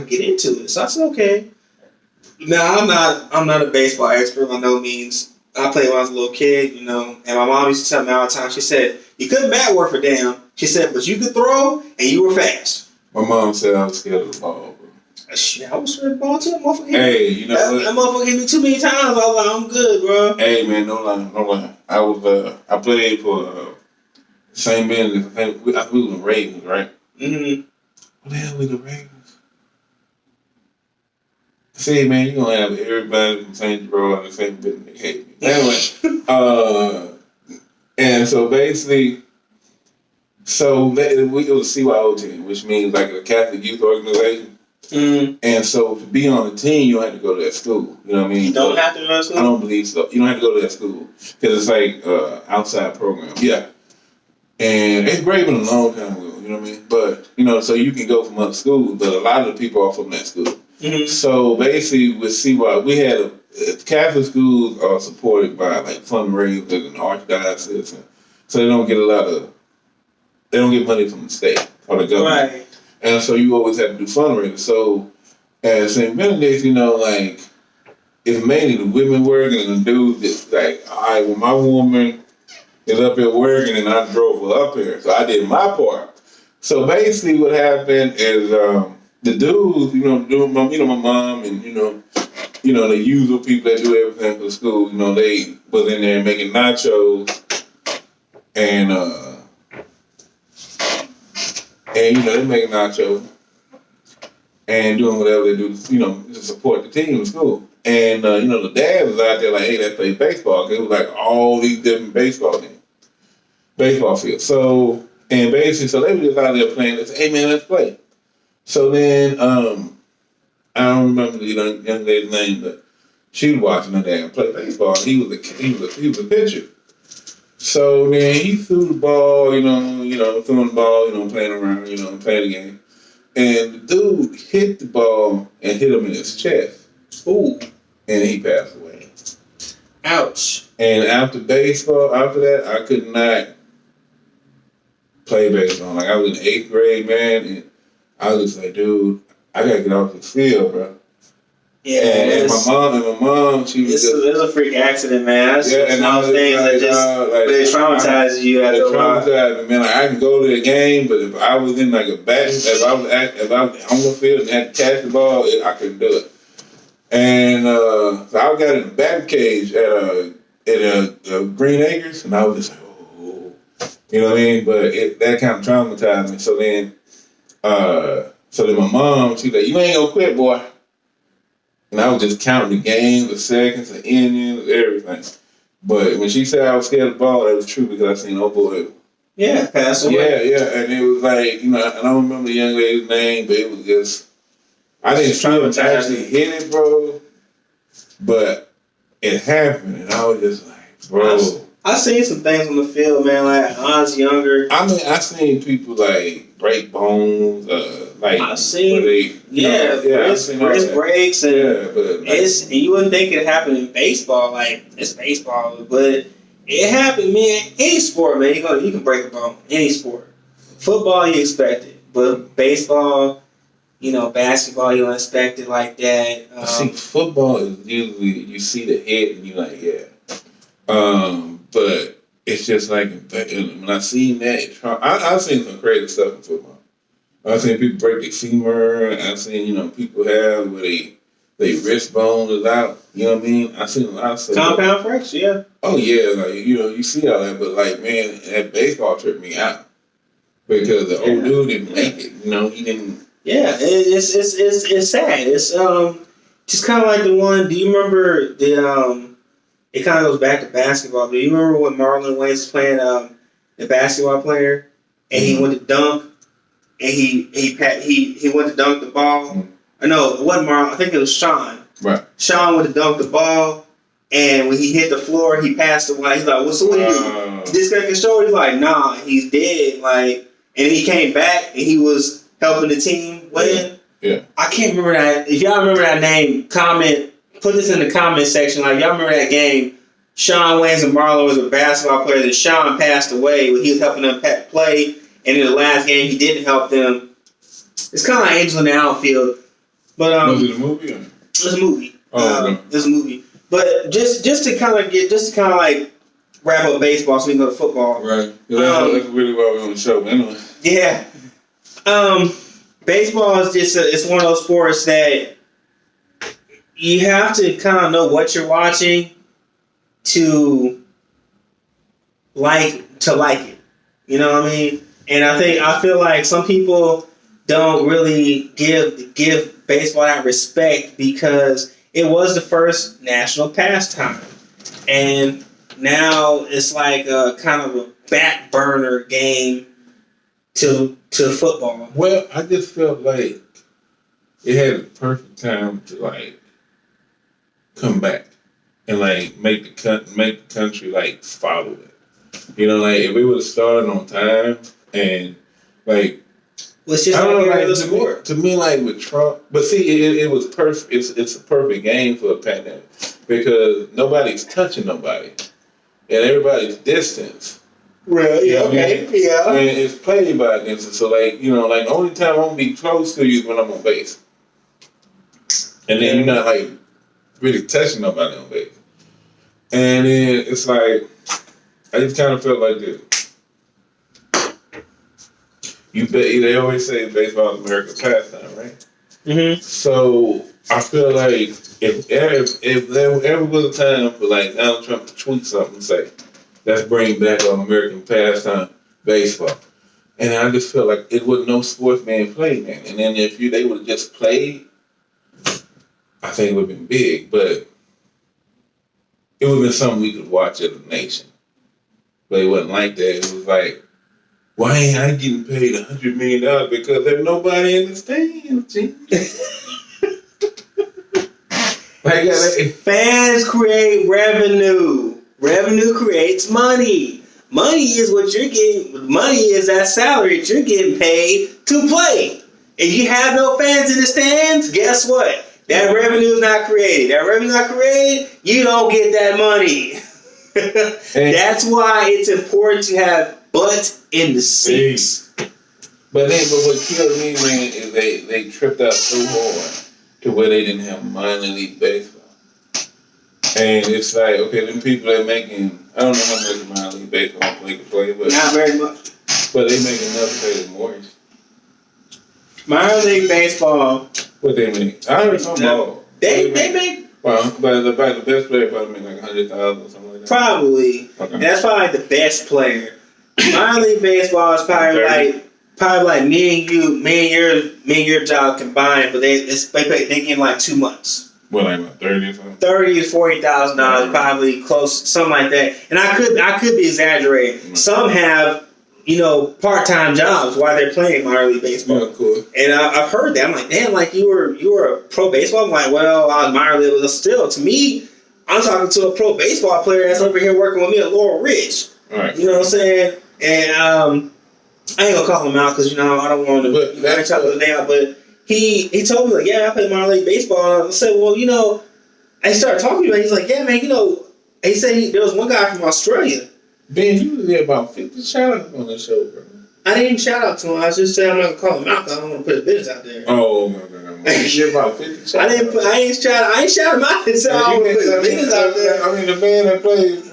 get into it. So I said, okay. Now I'm not a baseball expert by no means. I played when I was a little kid, and my mom used to tell me all the time. She said, you couldn't bat worth a damn. She said, but you could throw and you were fast. My mom said I was scared of the ball, bro. Shit, I was scared of the ball too. That motherfucker hit me. That motherfucker hit me too many times. I was like, I'm good, bro. Hey man, no lie. I played for St. Benedict. I think we were the Ravens, right? Mm-hmm. What the hell we the Ravens? See, man, you gonna have everybody from St. Jerome and St. Benedict hate me. Anyway, and so basically, it was a CYO team, which means like a Catholic youth organization. Mm-hmm. And so to be on the team, you don't have to go to that school. You know what I mean? You don't have to go to that school? I don't believe so. You don't have to go to that school because it's like outside program. Yeah. And it's great in a long time ago, you know what I mean? But, so you can go from other schools, but a lot of the people are from that school. Mm-hmm. So basically with CY, we had Catholic schools are supported by like fundraisers and archdiocese, so they don't get money from the state or the government. Right. And so you always have to do fundraisers. So at St. Benedict's, it's mainly the women working and the dudes that's like, all right, well, my woman is up here working and I drove her up here. So I did my part. So basically what happened is the dudes, my mom and, the usual people that do everything for the school, they was in there making nachos and they making nachos and doing whatever they do, to support the team in school. And, the dad was out there like, hey, let's play baseball. It was like all these different baseball fields. So they were just out there playing. They said, hey, man, let's play. So then, I don't remember the young lady's name, but she was watching her dad play baseball. And he was a pitcher. So then he threw the ball, playing around, playing the game. and the dude hit the ball and hit him in his chest. Ooh. And he passed away. Ouch. And after that, I could not play baseball. Like, I was in 8th grade, man, and I was just like, dude, I gotta get off this field, bro. Yeah, and my mom, she was just... It's a freak accident, man. That's yeah, and all things like, that just... but it traumatizes you after a while. It traumatized me, man. Like, I can go to the game, but if I was in, like, a bat... If I was on the field and had to catch the ball, I couldn't do it. And so I got in the batting cage at Green Acres, and I was just like, oh, you know what I mean? But that kind of traumatized me. So then my mom, she's like, you ain't gonna quit, boy. And I was just counting the games, the seconds, the innings, everything. But when she said I was scared of the ball, that was true because I seen old boy. Yeah, pass away. Yeah, and it was like, and I don't remember the young lady's name, but it was just, I didn't feel it actually hit it, bro. But it happened, and I was just like, bro. I seen some things on the field, man. Like, when I was younger. I mean, I seen people like break bones, like I seen, wrist breaks, and you wouldn't think it happened in baseball. Like, it's baseball, but it happened, man. Any sport, man, you can break a bone. Any sport. Football, you expect it, but baseball, basketball, you don't expect it like that. See, football is usually you see the hit and you're like, yeah. But it's just like when I seen that, I've seen some crazy stuff in football. I've seen people break their femur. I've seen people have where they wrist bone is out. You know what I mean? I've seen a lot of stuff. Compound fracture, yeah. Oh yeah, like you see all that, but like man, that baseball tripped me out because the old dude didn't make it. He didn't. Yeah, it's sad. It's just kind of like the one. Do you remember the It kind of goes back to basketball. Do you remember when Marlon Wayans was playing the basketball player, and he went to dunk, and he went to dunk the ball? Mm-hmm. No, it wasn't Marlon. I think it was Sean. Right. Sean went to dunk the ball, and when he hit the floor, he passed away. He's like, "Well, so what do you do? Disconnect his shoulder?" He's like, "Nah, he's dead." Like, and he came back, and he was helping the team win. Yeah. I can't remember that. If y'all remember that name, comment. Put this in the comment section. Like, y'all remember that game? Sean Wayans and Marlon was a basketball player. Then Sean passed away when he was helping them play. And in the last game, he didn't help them. It's kind of like Angel in the Outfield. But was it a movie? It's a movie. Oh, it's a movie. But just to kind of like wrap up baseball, so we can go to football. Right. That's really why we're on the show. Anyway. Yeah. Baseball is just it's one of those sports that you have to kind of know what you're watching to like it. You know what I mean? And I feel like some people don't really give baseball that respect because it was the first national pastime. And now it's like a kind of a back burner game to football. Well, I just felt like it had the perfect time to like come back and like make the country like follow it. Like if we would have started on time and like it's just I don't know, like sport. To me, like with Trump, but see, it was perfect. It's a perfect game for a pandemic because nobody's touching nobody and everybody's distance. Really? Okay. Yeah. And it's played by a distance. So like like the only time I'm gonna be close to you is when I'm on base, and then you're not like really touching nobody on base. And then it's like I just kind of felt like this. They always say baseball is America's pastime, right? Mm-hmm. So I feel like if there ever was a time for like Donald Trump to tweet something and say, "Let's bring back our American pastime, baseball," and I just felt like it was no sportsman played, man. And then if they would have just played, I think it would have been big, but it would have been something we could watch as a nation. But it wasn't like that. It was like, why ain't I getting paid $100 million because there's nobody in the stands? Fans create revenue. Revenue creates money. Money is what you're getting. Money is that salary that you're getting paid to play. If you have no fans in the stands, guess what? That revenue is not created. That revenue not created, you don't get that money. That's why it's important to have butts in the seats. But what killed me, man, is they tripped out so hard to where they didn't have minor league baseball. And it's like, okay, them people are making, I don't know how much minor league baseball can play, but not very much. But they make enough to pay the mortgage. Minor league baseball. What they make? I heard some ball. They make. Well, but the best player probably make like $100,000 or something like that. Probably. Okay. That's probably like the best player. Minor league baseball is probably like me and your job combined, but they get like 2 months. Well, like about 30 or something. $30,000 to $40,000, probably close, something like that. And I could be exaggerating. Mm-hmm. Some have, part-time jobs while they're playing minor league baseball. Yeah, cool. And I've heard that. I'm like, damn, like you were a pro baseball. I'm like, well, I was minor league, but still, to me, I'm talking to a pro baseball player that's over here working with me at Laurel Ridge. All right. You know what I'm saying? And I ain't gonna call him out because I don't want to match up with the name. But he told me like, yeah, I play minor league baseball. And I said, well, I started talking to him. He's like, yeah, man, he said there was one guy from Australia. Ben, you did about 50 shout-outs on the show, bro. I didn't even shout out to him. I was just saying I'm not gonna call him out because I don't want to put his business out there. Oh, no. You did about 50 shout-outs. I ain't shout him out and say I don't want to put his business out there. I mean, the man that plays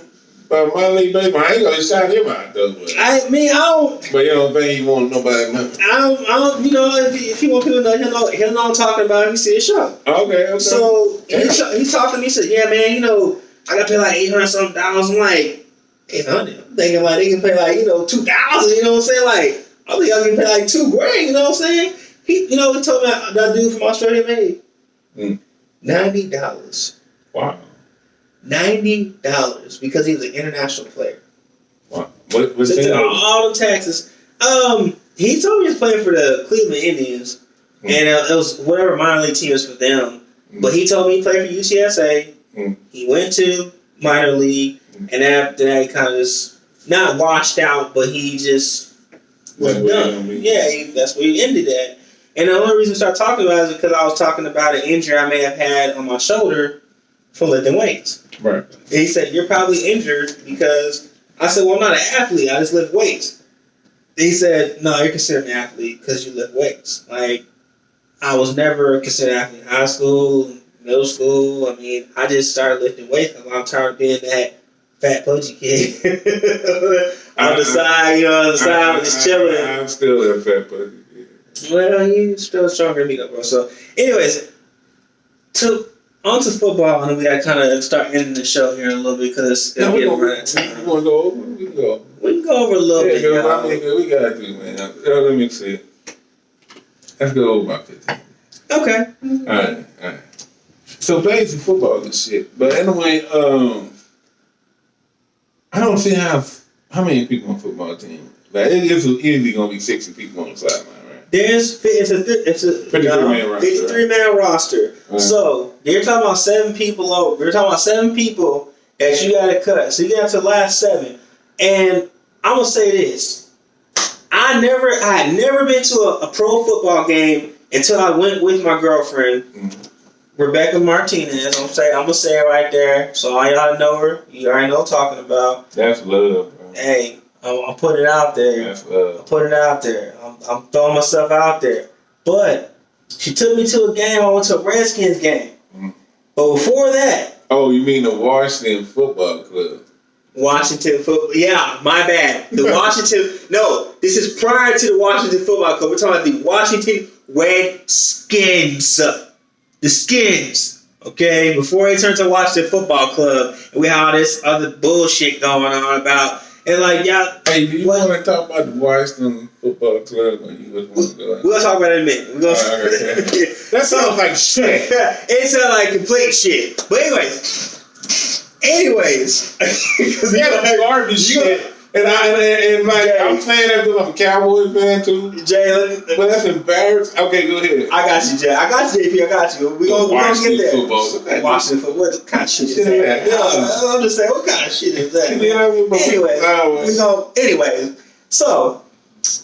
minor league baseball, I ain't gonna shout him out though. But I don't. But you don't think you want nobody money? I don't. If you want people to know, he'll know I'm talking about if he see a show. Okay. So he's talking to me. He said, "Yeah, man, I got to pay like $800-something." I'm like, 800. I'm thinking like they can pay like 2,000. You know what I'm saying? Like I think I can pay like $2,000. You know what I'm saying? He told me that dude from Australia made $90. Wow. $90 because he was an international player. Wow. What's that? All the taxes. He told me he was playing for the Cleveland Indians, and it was whatever minor league team was for them. But he told me he played for UTSA. He went to minor league, and after that, he kind of just not washed out, but he just was done. Yeah, that's where he ended at. And the only reason I started talking about it is because I was talking about an injury I may have had on my shoulder for lifting weights. Right. And he said, "You're probably injured because," I said, "Well, I'm not an athlete. I just lift weights." He said, "No, you're considered an athlete because you lift weights." Like, I was never considered an athlete in high school, middle school. I mean, I just started lifting weights because I'm tired of being that fat pudgy kid on the side, just chilling. I'm still that fat pudgy kid. Well, you still stronger than me, though, bro. So, anyways, on to football, and we got to kind of start ending the show here in a little bit because it's getting right at time. You want to go over? We can go. We can go over a little bit. Yeah, we got to do, man. Let me see. Let's go over about 15. Okay. All right. So basic football and shit. But anyway, I don't see how many people on a football team. Like it's easily gonna be 60 people on the sideline, right? It's a 53-man roster. 53-man roster. Right. So you're talking about 7 people over. We're talking about 7 people that you got to cut. So you got to the last 7. And I'm gonna say this: I had never been to a pro football game until I went with my girlfriend, Rebecca Martinez. I'm gonna say it right there. So all y'all know her. You already know what I'm talking about. That's love, bro. Hey, I'm putting it out there. That's love. I'm putting it out there. I'm throwing myself out there. But she took me to a game. I went to a Redskins game. But before that... Oh, you mean the Washington Football Club? Washington Football... Yeah, my bad. The Washington... No, this is prior to the Washington Football Club. We're talking about the Washington Redskins. The Skins. Okay? Before they turned to Washington Football Club. And we had all this other bullshit going on about... And like, y'all... Hey, do you want to talk about the Washington Football Club? Or you just want to go? We'll talk about it in a minute. That sounds like shit. It sounds like complete shit. But anyways. Yeah, that's garbage shit. And I'm saying that because I'm a Cowboys fan too. Jay, but that's embarrassing. Okay, go ahead. I got you, Jay. I got you, JP. I got you. We're gonna get there. Football. Washington football. What kind of shit is that? I'm just saying, what kind of shit is that? You know what I mean? Anyways, so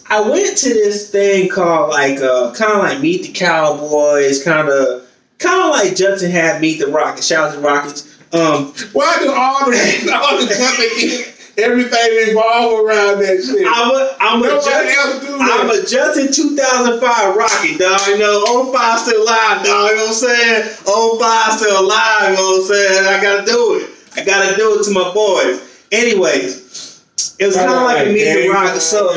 I went to this thing called like kind of like Meet the Cowboys, kind of like Judson had Meet the Rockets. Shout out to the Rockets. Why do all the companies everything revolve around that shit? I'm a Judson 2005 Rocket, dog. You know, 05 still alive, dog. You know what I'm saying? 05 still alive. You know what I'm saying? I gotta do it. I gotta do it to my boys. Anyways, it was kind of like a Meet the Rockets. So,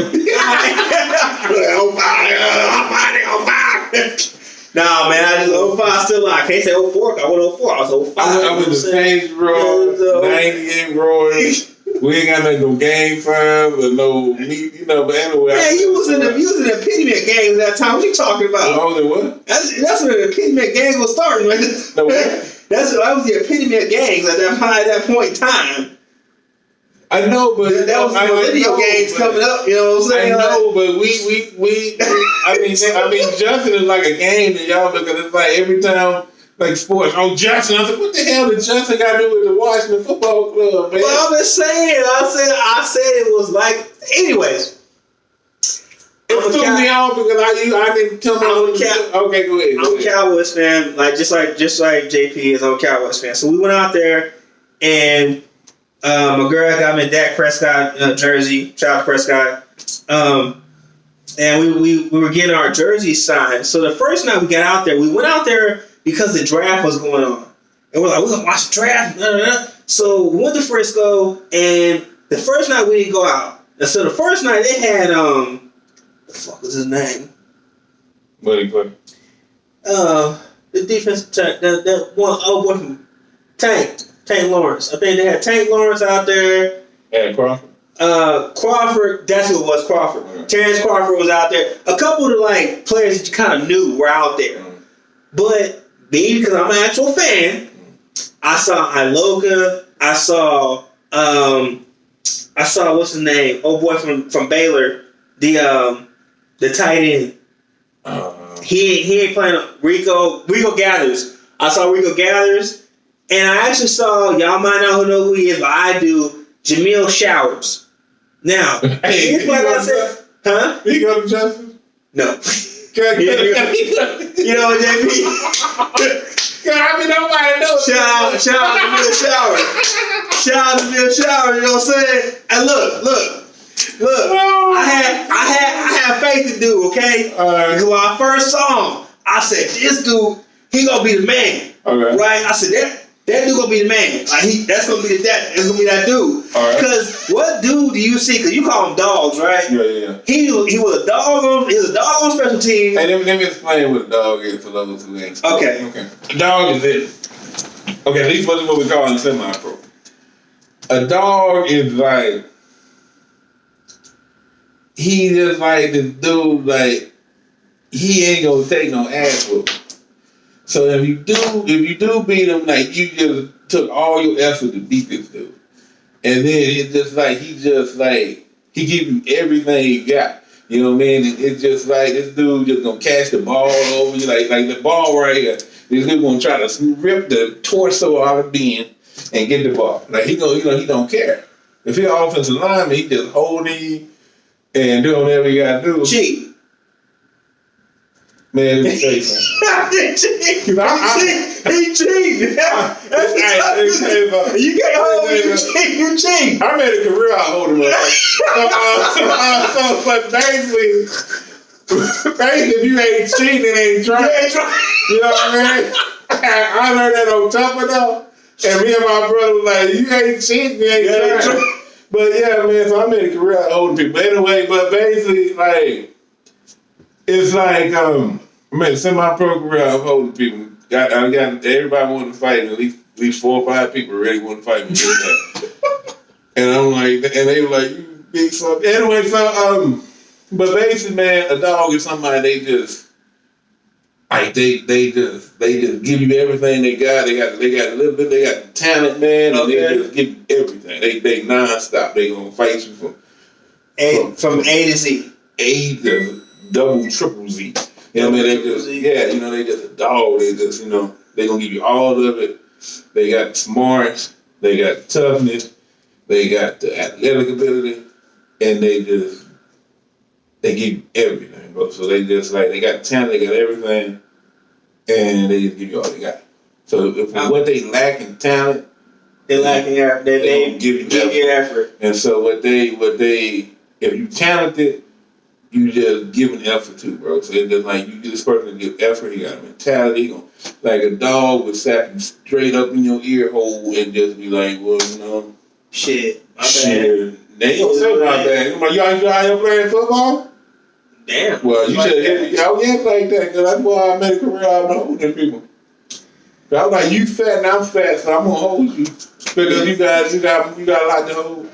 nah, man, I just 05 still alive. I can't say 04. I went 04. I was 05. I was the Saints Royals, 98 Royals. We ain't got no game time or no, you know. But anyway, man, you was in the epitome of games that time. What you talking about? Oh, the what? That's when the epitome of games was starting, right? No, that was the epitome of games at that point in time. I know, but that was the millennial games coming up. You know what I'm saying? I know, but we I mean, Justin is like a game that y'all look at. It's like every time. Like sports. Oh, Justin. I was like, what the hell did Justin got to do with the Washington Football Club, man? Well, I'm just saying. I said it was like. Anyways. It threw me off because I didn't tell me. Okay, go ahead. I'm a Cowboys fan. Just like JP is. I'm a Cowboys fan. So we went out there, and my girl got me a Dak Prescott jersey. Shout out to Prescott. And we were getting our jerseys signed. So the first night we got out there, we went out there because the draft was going on. And we're like, we're going to watch the draft. Blah, blah, blah. So we went to Frisco, and the first night we didn't go out. And so the first night they had, what the fuck was his name? What did he play? The defensive tank, that one old boy from Tank Lawrence. I think they had Tank Lawrence out there. And Crawford? Crawford, that's who it was, Crawford. Mm-hmm. Terrence Crawford was out there. A couple of the like players that you kind of knew were out there. Mm-hmm. But me, because I'm an actual fan, I saw Iloka. I saw what's his name? Old boy from Baylor, the tight end. He ain't playing. Rico Gathers. I saw Rico Gathers, and I actually saw, y'all might not know who he is, but I do, Jamil Showers. Now, here's what I said. Huh? He go to Justice? No. You know what, JP? I mean, nobody knows. Shout out to Jamil Showers. Shout out to Jamil Showers. You know what I'm saying? And look. I had faith in dude, okay? Because when I first saw him, I said, this dude, he gonna be the man. Okay. Right? I said, that dude gonna be the man. Like that's gonna be that dude. Because what dude do you see? Because you call them dogs, right? Yeah. He was a dog on special teams. Hey, let me explain what a dog is for those who ain't. Okay. A dog is it. Okay, at least what we call in semi-pro. A dog is like, he just like this dude, like, he ain't gonna take no ass whooping. So if you do beat him, like, you just took all your effort to beat this dude. And then it's just like, he give you everything he got. You know what I mean? It's just like, this dude just gonna catch the ball over you, like the ball right here. This dude gonna try to rip the torso out of Ben and get the ball. Like, he don't care. If he's an offensive lineman, he just holding you and doing whatever you gotta do. Cheat. Man, let me tell you something. He cheated. You can't hold him. You cheat. I made a career out of holding up. But basically, if you ain't cheating, it ain't trying. You know what I mean? I learned that on top of that. And me and my brother was like, you ain't cheating, you ain't trying. But yeah, man, so I made a career out of holding people. But anyway, but basically, like, it's like, I made a semi-pro career out of holding people. I got everybody wanted to fight me. At least 4 or 5 people really wanted to fight me. And I'm like, and they were like, you big son. Anyway, so, but basically, man, a dog is somebody they just, like, they just give you everything they got. They got a little bit, they got the talent, man, and they just give you everything. They non-stop. They gonna fight you from A to Z. A to double, triple Z. You know what I mean? They just a dog. They just, they gonna give you all of it. They got smarts, they got toughness, they got the athletic ability, and they they give you everything, bro. So they just like they got talent, they got everything, and they just give you all they got. So if what they lack in talent, they lacking effort. They give you effort. And so what they if you talented, you just give an effort too, bro. So it's just like you get this person to give effort. He got a mentality, like a dog would sap you straight up in your ear hole and just be like, well, you know, shit. They don't say my bad. Y'all out here playing football? Damn. Well, you should hit me. I was like that because that's why I made a career out of holding people. But I was like, you fat and I'm fat, so I'm gonna hold you because you got a lot to hold.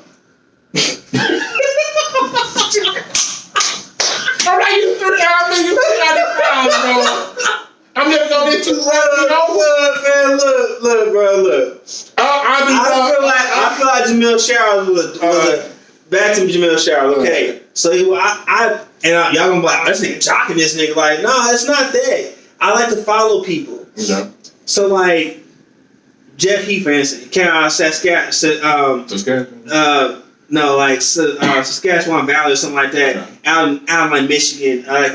I'm like, you 300 pounds, bro. I'm just gonna get you man. Look, bro, look. I feel like Jamil Showers was a back to Jamil Showers. Okay, so y'all gonna be like, this nigga jocking this nigga. Like, no, it's not that. I like to follow people. Yeah. So like Jeff Heath, for instance, came out of Saskatchewan. No, like Saskatchewan Valley or something like that. Yeah. Out of like Michigan, like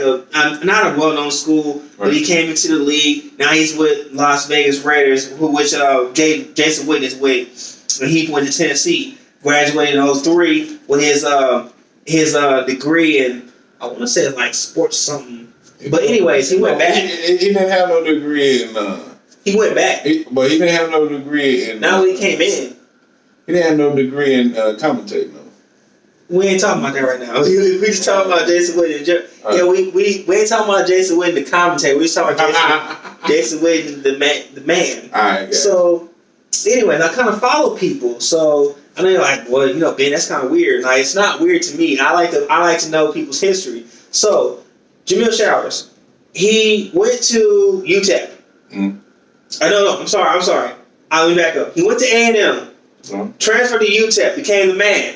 not a well-known school, but he came into the league. Now he's with Las Vegas Raiders, which Jason Witten is with. And he went to Tennessee, graduated in 2003 with his degree in, I want to say it's like sports something. But anyways, he went back. He didn't have no degree in. He went back, but he didn't have no degree in. Now when he came in. He didn't have no degree in commentating, though. We ain't talking about that right now. We just talking about Jason Witten. Yeah, we ain't talking about Jason Witten, the commentator. We just talking about Jason Witten, the man. All right. So, anyways, I kind of follow people. So I know you're like, well, you know, Ben, that's kind of weird. Like, it's not weird to me. I like to know people's history. So, Jamil Showers, he went to UTEP. Mm. No, I'm sorry. I'll be back up. He went to A&M. Transferred to UTEP, became the man.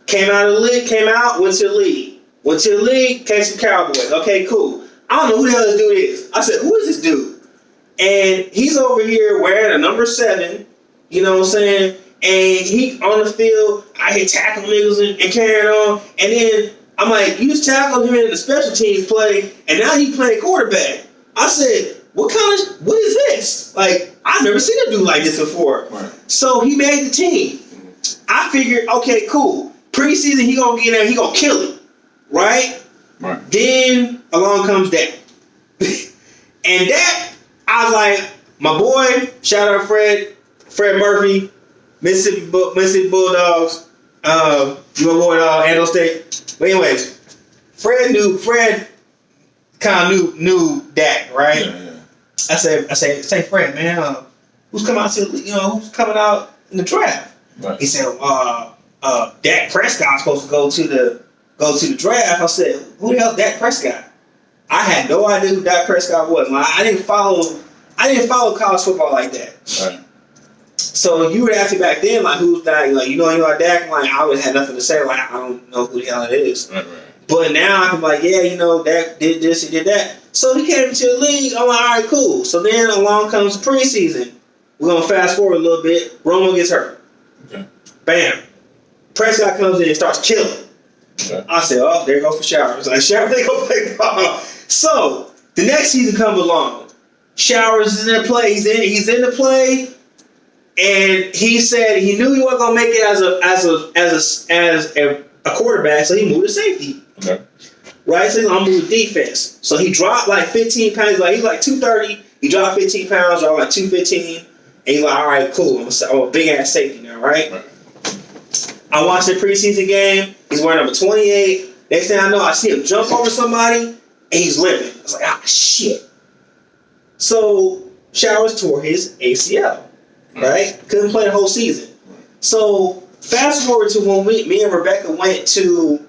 Came out of the league, went to the league. Went to the league, came to the Cowboys. Okay, cool. I don't know who the hell this dude is. I said, who is this dude? And he's over here wearing a number 7, you know what I'm saying? And he on the field, I hit tackle niggas and carrying on. And then I'm like, you just tackled him in the special teams play, and now he playing quarterback. I said, what is this? Like, I've never seen a dude like this before. Right. So he made the team. I figured, okay, cool. Preseason, he gonna get in there, he gonna kill it. Right? Then along comes Dak. And Dak, I was like, my boy, shout out Fred Murphy, Mississippi Bulldogs, my boy Andrew State. But anyways, Fred kind of knew Dak, right? Yeah. I say, Fred, man, who's coming out in the draft? Right. He said, Dak Prescott's supposed to go to the draft. I said, who the hell is Dak Prescott? I had no idea who Dak Prescott was. Like, I didn't follow college football like that. Right. So you would ask me back then, like, who's Dak? Like, you know Dak? Like, I always had nothing to say. Like, I don't know who the hell it is. Right. But now I'm like, yeah, Dak did this, he did that. So he came into the league. I'm like, all right, cool. So then along comes the preseason. We're going to fast forward a little bit. Romo gets hurt. Okay. Bam. Prescott comes in and starts killing. Okay. I said, oh, there you go for Showers. Like, Showers, they go play ball. So the next season comes along. Showers is in the play. He's in the play. And he said he knew he wasn't going to make it as a quarterback, so he moved to safety. Okay. Right? So he's going to move to defense. So he dropped like 15 pounds. Like, he's like 230. He dropped 15 pounds, dropped like 215. And he's like, all right, cool. I'm a big-ass safety now, right? I watched the preseason game. He's wearing number 28. Next thing I know, I see him jump over somebody, and he's limping. I was like, ah, shit. So Showers tore his ACL, right? Couldn't play the whole season. So fast forward to when me and Rebecca went to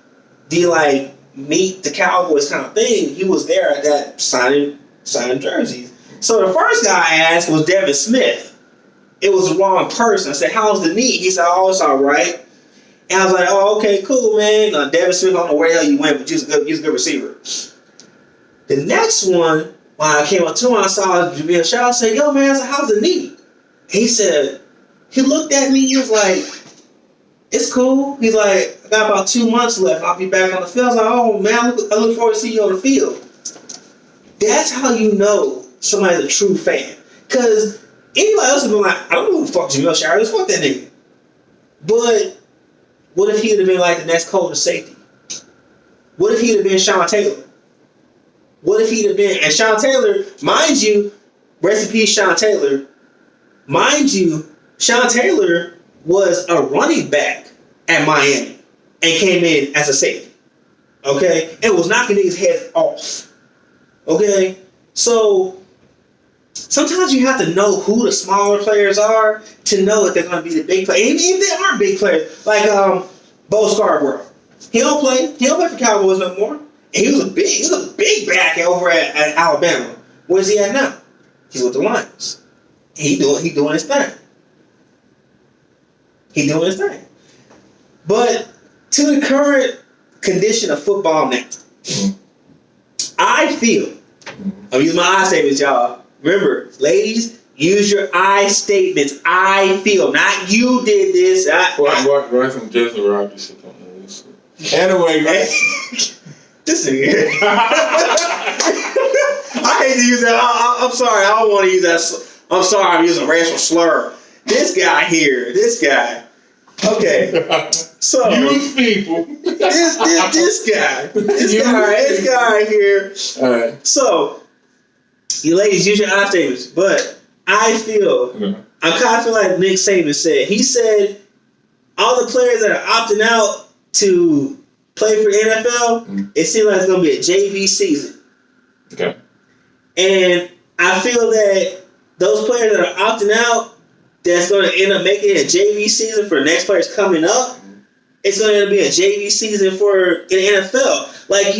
the meet the Cowboys kind of thing. He was there at that signing jerseys. So the first guy I asked was Devin Smith. It was the wrong person. I said, how's the knee? He said, oh, it's all right. And I was like, oh, okay, cool, man. Devin Smith, I don't know where the hell you went, but you're a good receiver. The next one, when I came up to him, I saw Jamil Shaw. I said, yo, man, I said, how's the knee? He said, he looked at me, he was like, it's cool. He's like, I got about 2 months left. I'll be back on the field. I was like, oh man, I look forward to seeing you on the field. That's how you know somebody's a true fan. Because anybody else would be like, I don't know who the fuck Jamil Shire is. Fuck that nigga. But what if he'd have been like the next Colts safety? What if he'd have been Sean Taylor? What if he'd have been, and Sean Taylor, mind you, rest in peace, Sean Taylor. Mind you, Sean Taylor was a running back at Miami and came in as a safety. Okay? And was knocking niggas' heads off. Okay? So, sometimes you have to know who the smaller players are to know if they're going to be the big players. Even if they aren't big players. Like Bo Scarborough. He don't play for Cowboys no more. And he was a big back over at Alabama. Where's he at now? He's with the Lions. He doing his thing. He doing his thing. But to the current condition of football now, I feel, I'm using my I statements, y'all. Remember, ladies, use your I statements. I feel, not you did this. Right from Jesse Rogers. Anyway, right? This nigga. I hate to use that. I'm sorry. I don't want to use that. I'm sorry. I'm using a racial slur. This guy here. This guy. Okay. So use people. This guy here. All right. So you ladies use your I statements, but I feel I kind of feel like Nick Saban said. He said all the players that are opting out to play for the NFL, it seems like it's going to be a JV season. Okay. And I feel that those players that are opting out, that's going to end up making it a JV season for the next players coming up. It's going to end up being a JV season for the NFL. Like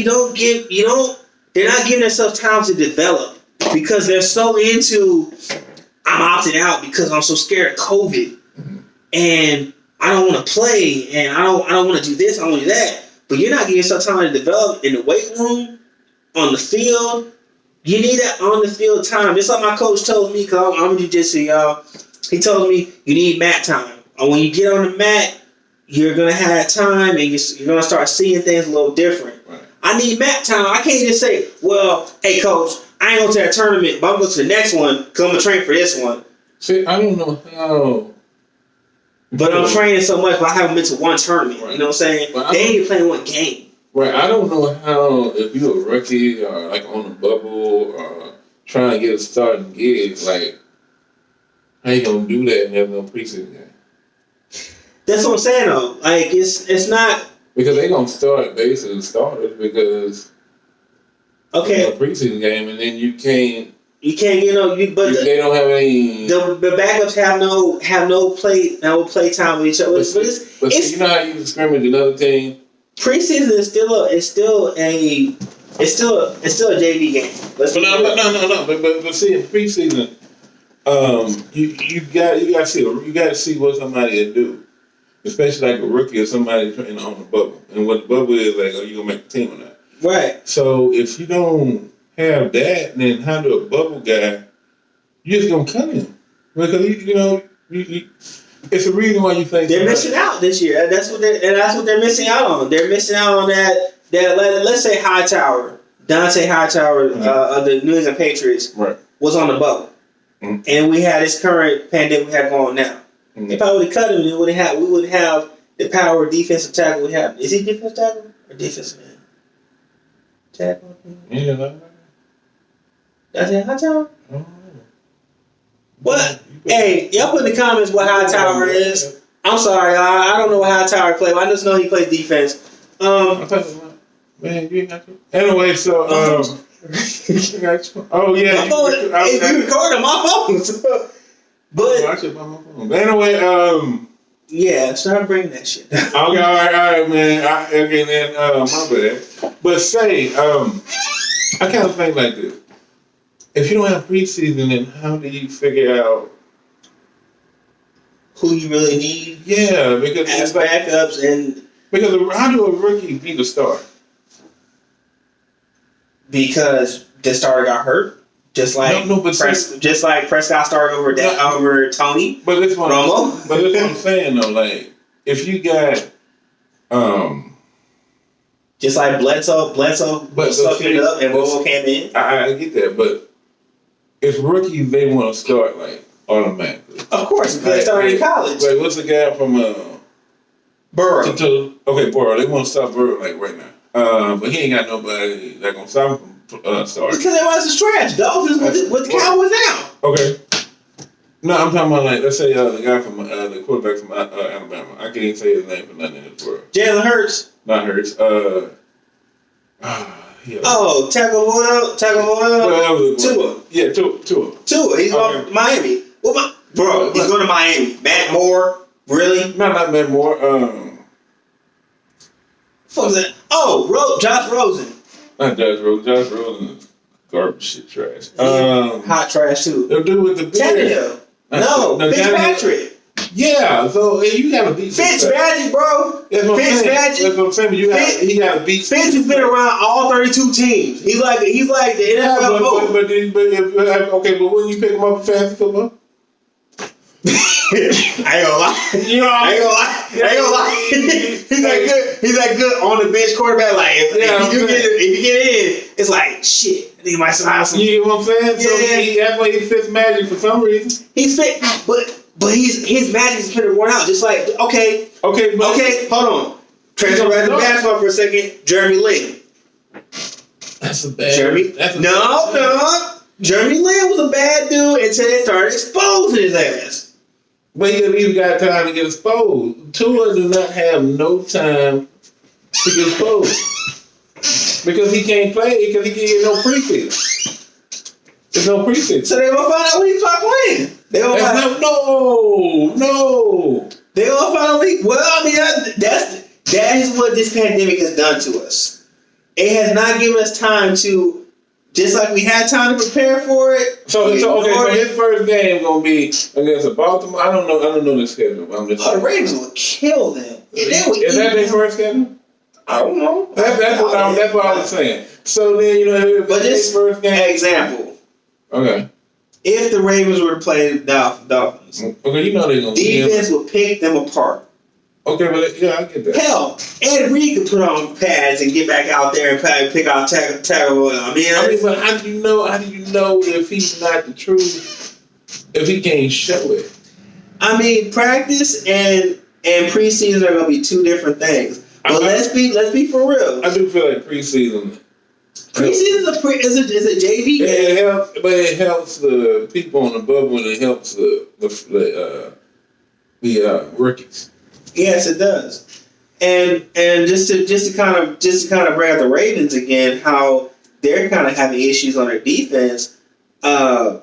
they're not giving themselves time to develop because they're so into, I'm opting out because I'm so scared of COVID. And I don't want to play, and I don't want to do this, I don't want to do that. But you're not giving yourself time to develop in the weight room, on the field. You need that on the field time. Just like my coach told me, because I'm jiu-jitsu, y'all. He told me you need mat time. And when you get on the mat, you're going to have time, and you're going to start seeing things a little different. Right. I need mat time. I can't just say, well, hey, coach, I ain't going to that tournament, but I'm going to the next one because I'm going to train for this one. See, I don't know how. But I'm training so much, but I haven't been to one tournament. Right. You know what I'm saying? They ain't even playing one game. Right. I don't know how, if you're a rookie or like on the bubble or trying to get a starting gig, like, how you going to do that and have no preseason game? That's what I'm saying, though. Like, it's not. Because they're going to start basically starters because. Okay. A preseason game, and then you can't. You can't, they don't have any. The backups have no play time with each other. But you know how you scrimmage another team. Preseason is still a JV game. No. But see, in preseason, you got to see what somebody will do, especially like a rookie or somebody training on the bubble, and what the bubble is like. Are you gonna make the team or not? Right. So if you don't have that, then how do a bubble guy? You're just gonna cut him because it's a reason why you think they're missing out this year. That's what they're missing out on. They're missing out on that. Let's say Dante Hightower of the New England Patriots was on the bubble, and we had this current pandemic we have going now. If I would have cut him, we would have the power defensive tackle we have. Is he defensive tackle or defensive man? Tackle. Yeah. Dante Hightower. What? Hey, y'all put in the comments what Hightower is. I'm sorry, I don't know what Hightower plays. I just know he plays defense. Man, you ain't got to. Anyway, so oh yeah, you recorded on my phone. But I should buy my phone. But anyway, yeah, start bringing that shit. Okay, all right, man. Okay, then my bad. But say, I kind of think like this. If you don't have preseason, then how do you figure out who you really need? Yeah, because as backups because how do a rookie be the star? Because the starter got hurt, just like just like Prescott started over Tony. But that's what I'm saying though. Like if you got Just like Bledsoe But was sucking it up and Bobo came in. I get that, but if rookies they want to start like automatically. Of course, because they started in college. Like what's the guy from Burrow. Okay, Burrow. They want to stop Burrow like right now. But he ain't got nobody that gonna stop him from starting. Because they was trash. Dolphins with the Cowboys now. Okay. No, I'm talking about like let's say the guy from the quarterback from Alabama. I can't even say his name for nothing in this world. Jalen Hurts. Not Hurts. Yeah. Oh, Tagovailoa. Tua. Yeah, Tua. He's on Miami. Bro, he's going to Miami. Matt Moore. Really? Not Matt Moore. What was that? Oh, Josh Rosen. Not Josh Rosen. Josh Rosen is garbage shit trash. Hot trash too. The dude with the beard. Tannehill. No, Fitzpatrick. Yeah, so you got to beat Fitzmagic, bro. Fitzmagic. That's what I'm saying. He got to beat. Fitz has been around all 32 teams. He's like the NFL GOAT. But when you pick him up in fantasy football? I ain't gonna lie. I ain't gonna lie. He's that good on the bench quarterback. Like if you get in, it's like shit. I think he might sign some. You know what I'm saying? Yeah. So that's why he fits magic for some reason. He's fit, but his magic's been worn out. Just like okay, hold on. Transfer back to basketball for a second. Jeremy Lin. That's a bad. No. Jeremy Lin was a bad dude until they started exposing his ass. But he even got time to get exposed. Tua does not have no time to get exposed. Because he can't play, because he can't get no preseason. There's no preseason. So they're going to find out when he start playing. No. They're going to find out when he... Well, I mean, that is what this pandemic has done to us. It has not given us time to... Just like we had time to prepare for it. So his first game gonna be against a Baltimore. I don't know the schedule. But I'm just the Ravens would kill them. Is that their first schedule? I don't know. That's what I was saying. So then but this first game example. Okay. If the Ravens were to play the Dolphins, okay, they're gonna defense would pick them apart. Okay, but yeah, I get that. Hell, Ed Reed could put on pads and get back out there and pick out tackle. I mean, but how do you know if he's not the truth? If he can't show it? I mean, practice and preseason are gonna be two different things. But let's be for real. I do feel like preseason. Preseason is a JV game. It helps the people on the bubble, and it helps the rookies. Yes, it does. And just to kind of bring out the Ravens again, how they're kind of having issues on their defense. Earl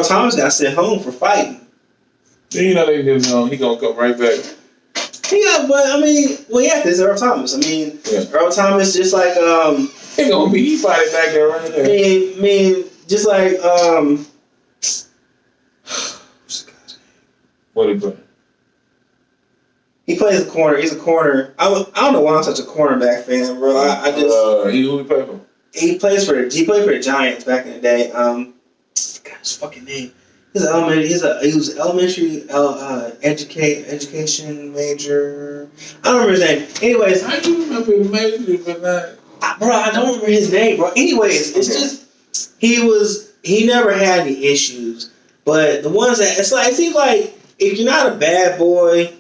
Thomas got sent home for fighting. They just he gonna come right back. Yeah, but I mean, this is Earl Thomas. I mean, Earl Thomas just like he fighting back there right there. I mean, just like what he play? He plays a corner. He's a corner. I don't know why I'm such a cornerback fan, bro. Who he play for? He played for the Giants back in the day. God, his fucking name. He was elementary education major. I don't remember his name. Anyways, I do remember his major, but not. Bro, I don't remember his name, bro. Anyways, it's just he never had any issues, but the ones that it seems like if you're not a bad boy.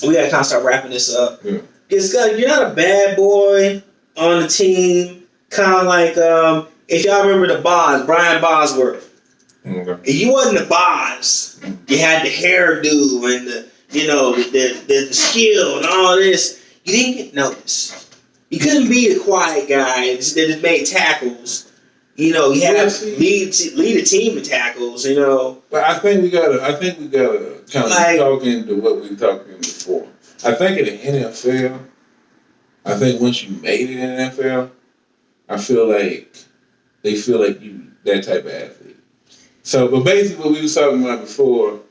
We gotta kind of start wrapping this up. Yeah. You're not a bad boy on the team. Kind of like if y'all remember the Brian Bosworth. Okay. If you wasn't the Boz, you had the hairdo and the skill and all this. You didn't get noticed. You couldn't be the quiet guy that just made tackles. You had to lead a team in tackles. But I think we gotta kind of talk into what we talked in before. I think in the NFL, once you made it in the NFL, I feel like they feel like you that type of athlete. So, but basically what we was talking about before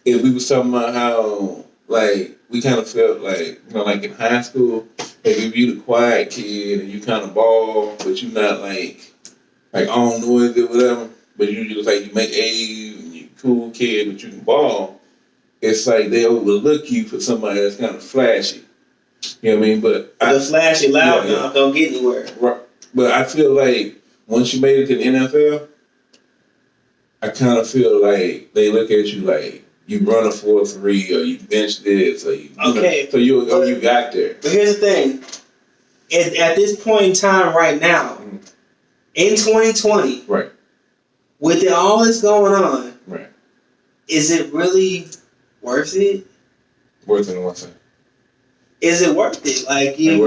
is we was talking about how like we kind of felt like like in high school, like if you the quiet kid and you kind of ball, but you not like all noisy or whatever, but you just like you make A's and you cool kid, but you can ball. it's like they overlook you for somebody that's kind of flashy. You know what I mean? But the flashy loud yeah. don't get anywhere. Right. But I feel like once you made it to the NFL, I kind of feel like they look at you like you run a 4.3 or you bench this or you okay. So you got there. But here's the thing: at this point in time, right now, in 2020, right, with all this going on, right, is it really worth it? Worth it in what sense? Is it worth it? Like you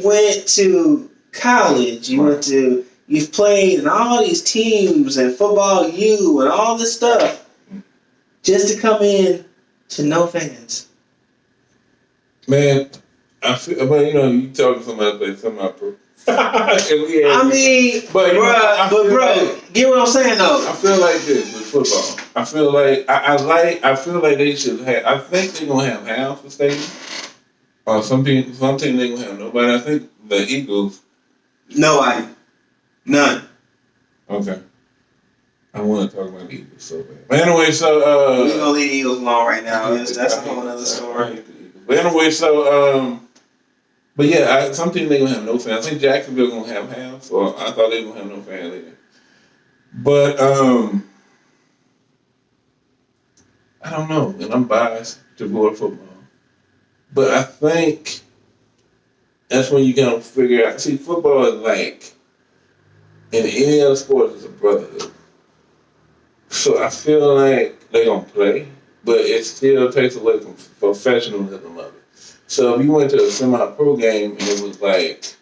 went to college, you've played in all these teams and football U and all this stuff, just to come in to no fans. Man, I feel, but you talking to somebody like pro. I mean, bro, get what I'm saying though. I feel like this with football. I feel like I feel like they should have. I think they're gonna have half the stadium. Or some team they gonna have nobody. I think the Eagles. Nobody. None. Okay. I want to talk about the Eagles so bad. But anyway, so we're gonna leave the Eagles alone right now. That's a whole other story. But anyway, so but yeah, some team they gonna have no fans. I think Jacksonville gonna have half, or I thought they were gonna have no fans either. But I don't know, and I'm biased toward football. But I think that's when you gotta figure out. See, football is like in any other sport, it's a brotherhood. So I feel like they're gonna play, but it still takes away from professionalism of it. So if you went to a semi-pro game and it was like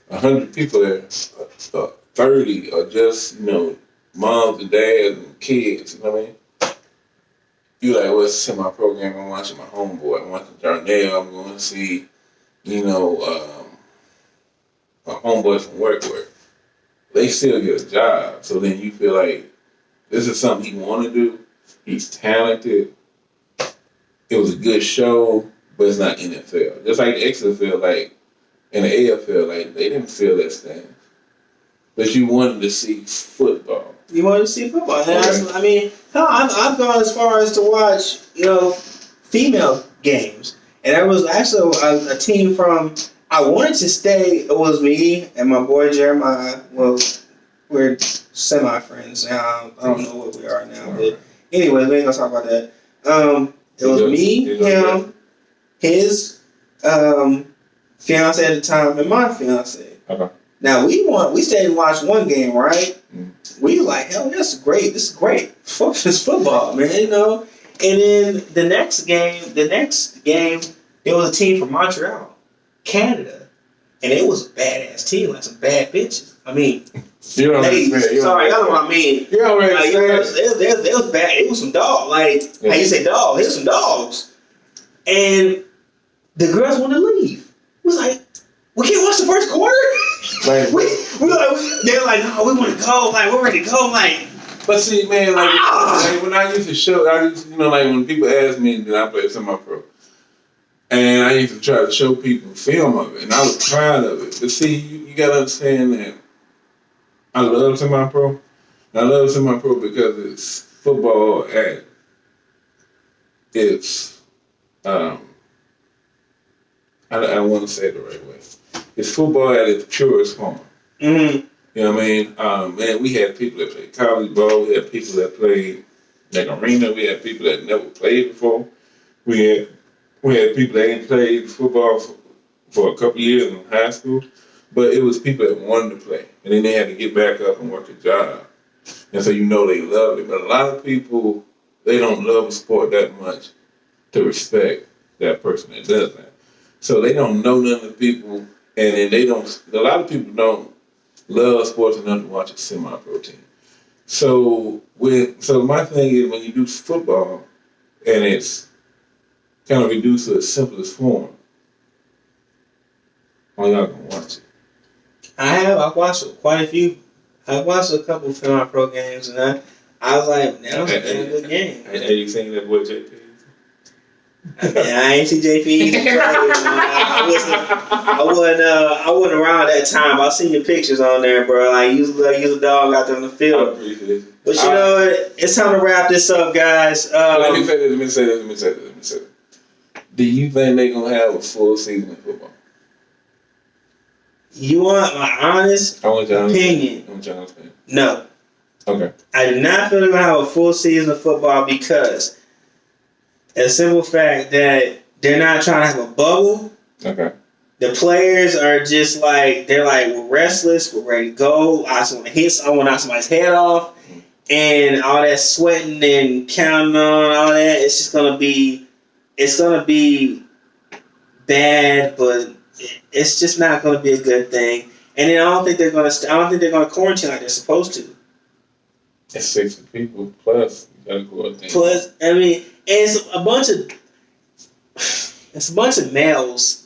100 people there, 30, or just moms and dads and kids, you know what I mean? You like, well, it's a semi-pro game. I'm watching my homeboy. I'm watching Darnell. I'm going to see, my homeboys from work. They still get a job. So then you feel like this is something he want to do. He's talented. It was a good show, but it's not NFL. Just like the XFL, like in the AFL, like they didn't feel that stand. But you wanted to see football. You wanted to see football. Okay. I mean, I've gone as far as to watch, female games. And there was actually a team from, I wanted to stay, it was me and my boy Jeremiah. Well, we're semi-friends now. I don't know what we are now. But anyway, we ain't going to talk about that. It was me, him, his fiance at the time, and my fiance. Okay. Now we stayed and watched one game, right? We was like, hell, this is great. This is great. It's football, man, And then the next game, there was a team from Montreal, Canada, and it was a badass team, like some bad bitches. I mean, ladies. Sorry, y'all know what I mean. You already it was bad. It was some dog. Like how you say dog? It was some dogs, and the girls wanted to leave. It was like, we can't watch the first quarter. Like, they're like, no, we want to go. Like, we're ready to go. Like, but see, man, like when I used to show, like when people ask me, did I play semi-pro? And I used to try to show people film of it, and I was proud of it. But see, you got to understand that I love semi-pro. And I love semi-pro because it's football at its, I don't want to say it the right way. It's football at its purest form. Mm-hmm. You know what I mean? Man, we had people that played college ball. We had people that played like arena. We had people that never played before. We had people that ain't played football for a couple years in high school. But it was people that wanted to play. And then they had to get back up and work a job. And so they loved it. But a lot of people, they don't love a sport that much to respect that person that does that. So they don't know none of the people. And then a lot of people don't love sports enough to watch a semi-pro team. So my thing is when you do football and it's kind of reduced to its simplest form, all y'all gonna watch it. I've watched quite a few. I've watched a couple of semi-pro games, and I was like, that was a damn good game. Have you seen that boy JP? I ain't see JP. I wasn't around that time. I seen your pictures on there, bro. Like you was a dog out there on the I field. appreciate it. But you know what? It's time to wrap this up, guys. Let me say this. Do you think they're gonna have a full season of football? You want my honest opinion? No. Okay. I do not feel they're gonna have a full season of football because a simple fact that they're not trying to have a bubble. Okay. The players are just like we're restless, we're ready to go. I just want to hit someone, knock somebody's head off, and all that sweating and counting on all that. It's gonna be bad, but it's just not gonna be a good thing. And then I don't think they're gonna quarantine like they're supposed to. It's 60 people plus. You gotta quarantine. Plus, I mean, it's a bunch of males.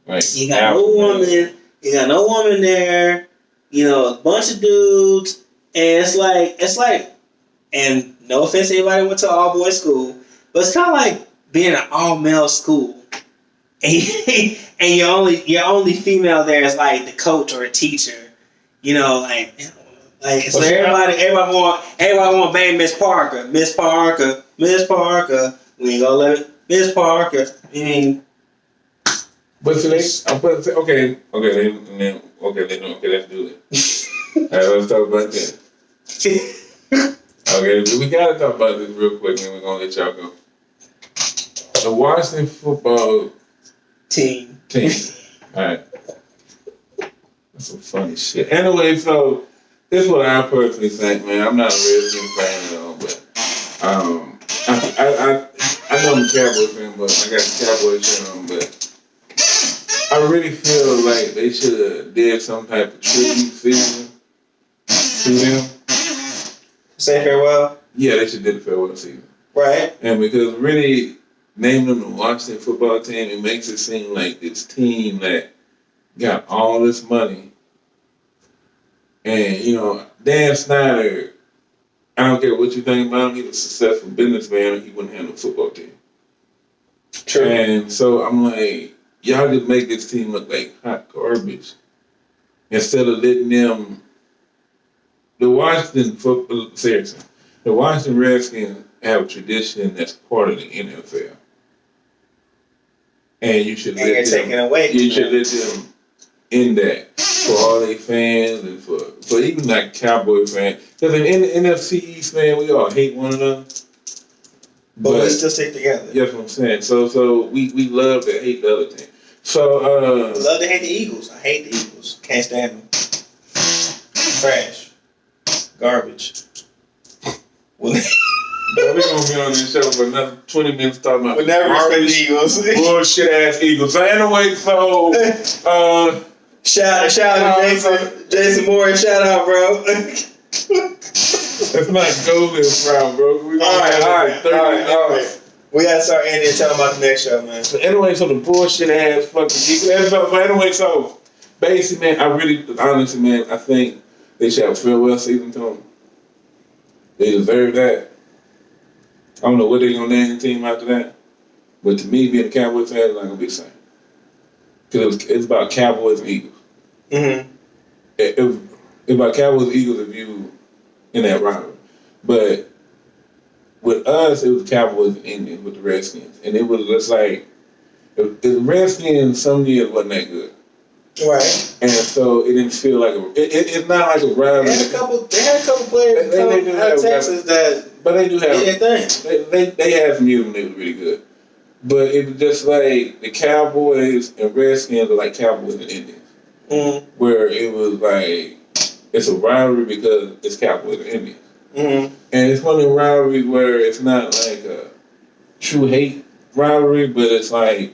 Right. You got no woman. You got no woman there. You know, a bunch of dudes, and it's like, and no offense to anybody who went to an all boys school, but it's kind of like being an all male school, and your only female there is like the coach or a teacher. You know, like so everybody want bang Miss Parker. We ain't gonna let it. Miss Parker. I mean. But so let's do it. All right, let's talk about that. Okay, we gotta talk about this real quick, and we're gonna let y'all go. The Washington football team. All right, that's some funny shit. Anyway, so this is what I personally think, man. I'm not a Redskins fan at all, but I know I'm a Cowboys fan, but I got the Cowboys shirt on, but. I really feel like they should have did some type of tribute season to them. Say farewell? Yeah, they should have did a farewell season. Right. And because really naming them the Washington football team, it makes it seem like this team that got all this money. And, you know, Dan Snyder, I don't care what you think about him, he's a successful businessman and he wouldn't have no football team. True. And so I'm like, y'all just make this team look like hot garbage instead of letting them. The Washington Redskins have a tradition that's part of the NFL, and you should let them in that for all their fans and for even like Cowboy fans. Because in the NFC East, man, we all hate one another. But we still stick together. That's what I'm saying. So we love to hate the other team. So I love to hate the Eagles. I hate the Eagles. Can't stand them. Trash. Garbage. We're gonna be on this show for another 20 minutes talking about garbage, the Eagles. Bullshit ass Eagles. So anyway, so shout out to Jason Moore. Shout out, bro. Let's not go this round, bro. All right. We gotta start ending and tell them about the next show, man. So anyway, so the bullshit ass fucking Eagles. But anyway, so basically, man, honestly, man, I think they should have a farewell season to them. They deserve that. I don't know what they're gonna name the team after that, but to me, being a Cowboys fan is not gonna be the same. Because it's about Cowboys and Eagles. Mm-hmm. It's about Cowboys and Eagles if you in that rivalry. But with us, it was Cowboys and Indians with the Redskins. And it was just like, the Redskins some years wasn't that good. Right. And so it didn't feel like it's not like a rivalry. They had a couple players out of Texas but they do have did their thing. They had some years when they were really good. But it was just like the Cowboys and Redskins are like Cowboys and Indians. Mm-hmm. Where it was like, it's a rivalry because it's Cowboys and Indians. Mm-hmm. And it's one of the rivalries where it's not like a true hate rivalry, but it's like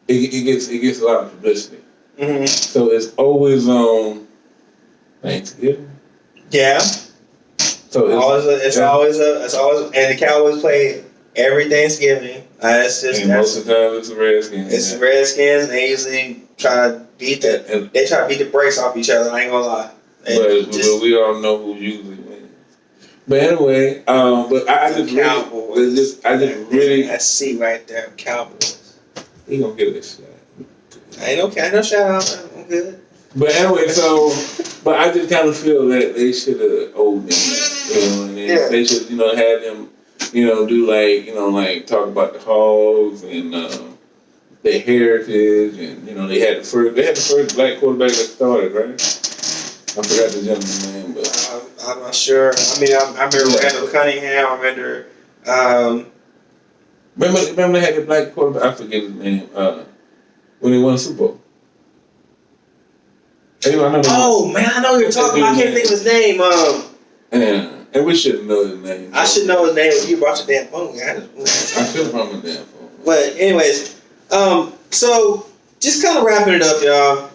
it gets a lot of publicity. Mm-hmm. So it's always on Thanksgiving. Yeah. So it's always, and the Cowboys play every Thanksgiving. Most of the time it's the Redskins. It's the Redskins, and they usually try to beat the brakes off each other. I ain't gonna lie. But we all know who usually wins. But anyway, but I just Cowboys. I just really. I see right there, Cowboys. He gonna get this shot. Ain't okay, no shout out. I'm good. But anyway, but I just kind of feel that they should have owed them, and they should, have them, do like talk about the Hogs and their heritage, and they had the first black quarterback that started, right? I forgot the gentleman's name, but I'm not sure. I mean, I remember Randall Cunningham. I remember. remember they had the black quarterback. I forget his name. When they won the Super Bowl. Anyway, Oh man, I know who you're talking about. I can't think of his name. And we shouldn't know his name. I should know his name if you brought your damn phone. I should have brought my damn phone. But anyways, so just kind of wrapping it up, y'all.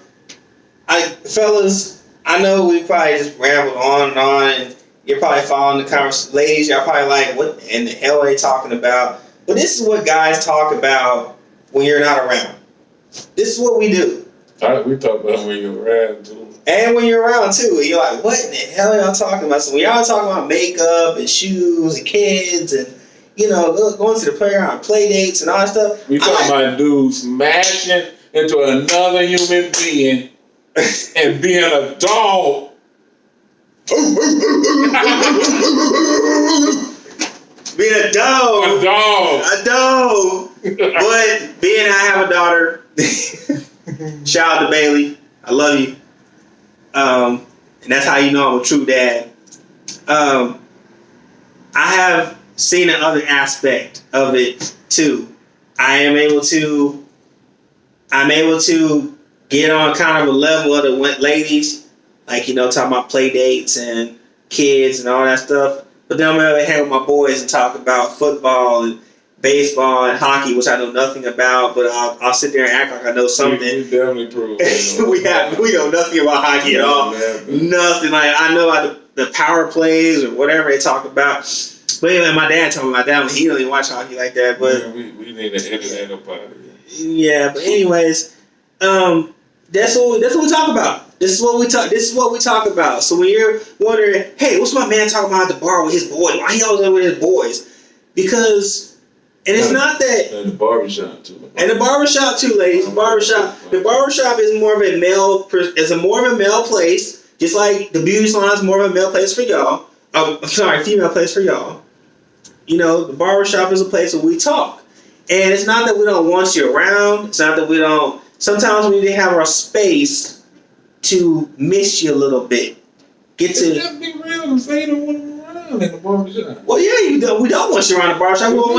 Fellas, I know we probably just rambled on, and you're probably following the conversation. Ladies, y'all probably like, what in the hell are they talking about? But this is what guys talk about when you're not around. This is what we do. We talk about when you're around too. And when you're around too, you're like, what in the hell are y'all talking about? So when y'all talking about makeup and shoes and kids and going to the playground, play dates and all that stuff. We talking about dudes smashing into another human being and being a dog. Being a dog. A dog. A dog. But being I have a daughter. Shout out to Bailey. I love you. And that's how you know I'm a true dad. I have seen another aspect of it too. I'm able to get on kind of a level of the ladies, like talking about play dates and kids and all that stuff. But then I'm able to hang with my boys and talk about football and baseball and hockey, which I know nothing about, but I'll sit there and act like I know something. We definitely prove we know nothing about hockey at all. Nothing. Like I know about the power plays or whatever they talk about. But anyway, my dad told me about that one. He don't even watch hockey like that. But we need to edit that up out of here. Yeah, but anyways, that's what we talk about. This is what we talk about. So when you're wondering, hey, what's my man talking about at the bar with his boys? Why he always with his boys? Because. And it's not that. And the barbershop too. And the barbershop too, ladies. The barbershop is more of a male place, just like the beauty salon is more of a male place for y'all. Female place for y'all. The barbershop is a place where we talk. And it's not that we don't want you around. It's not that we don't. Sometimes we need to have our space to miss you a little bit. Just be real and say you don't want them around in the barbershop. Well, yeah, we don't want you around the barbershop. I don't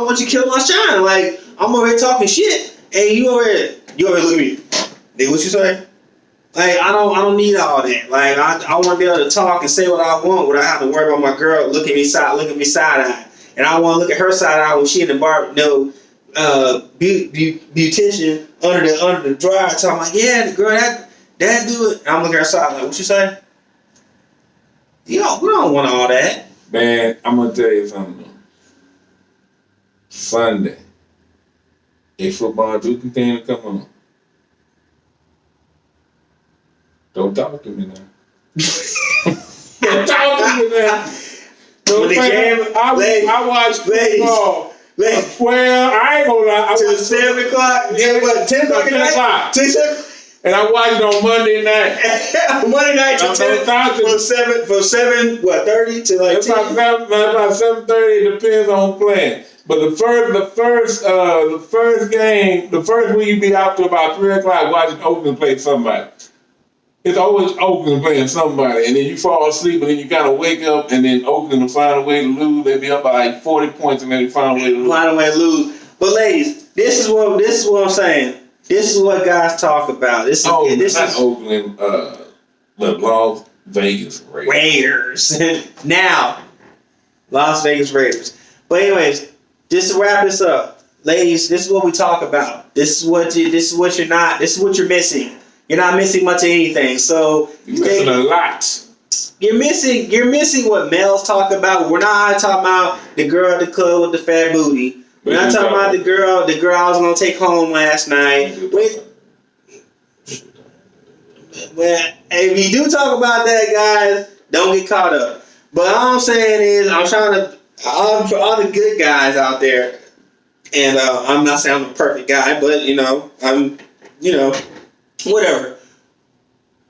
want you killing my shine. Like, I'm over here talking shit, and you over here look at me. Nigga, what you say? Like, I don't need all that. Like, I want to be able to talk and say what I want without having to worry about my girl looking me side eye. And I want to look at her side eye when she in the bar, beautician under the dryer. So I'm like, yeah, the girl that do it. And I'm looking at her side like, what you say? We don't want all that. Man, I'm gonna tell you something. Sunday, if football do continue to come on, don't talk to me now. Don't talk to me now. I watch football. 12, I ain't gonna lie. Till 7 o'clock. Yeah, but 10 o'clock. 10 o'clock. And I watched it on Monday night. Monday night from 7:30 to like 10. About 7:30. It depends on playing. But the first game, the first week you be out to about 3 o'clock watching Oakland play somebody. It's always Oakland playing somebody, and then you fall asleep, and then you kind of wake up, and then Oakland will find a way to lose. They be up by like 40 points, and then they find a way to lose. But ladies, this is what I'm saying. This is what guys talk about. This is Oakland, the Las Vegas Raiders. Now, Las Vegas Raiders. But anyways, just to wrap this up, ladies, this is what we talk about. This is what you're missing. You're not missing much of anything. So you're missing a lot. You're missing what males talk about. We're not talking about the girl at the club with the fat booty. We're not talking about the girl I was gonna take home last night. Well, if you do talk about that, guys, don't get caught up. But all I'm saying is, I'm trying to, for all the good guys out there, and I'm not saying I'm a perfect guy, but I'm, whatever.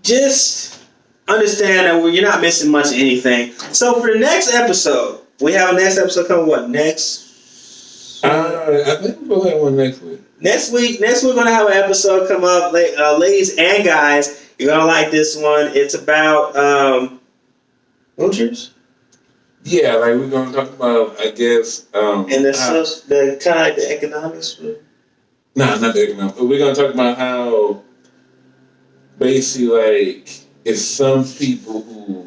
Just understand that you're not missing much of anything. So for the next episode, we have a next episode coming. What next? I think we'll have one next week. Next week, we're gonna have an episode come up, ladies and guys. You're gonna like this one. It's about moochers. Yeah, like we're gonna talk about, I guess, And the kind of like the economics. Nah, not the economics. We're gonna talk about how basically, like, it's some people who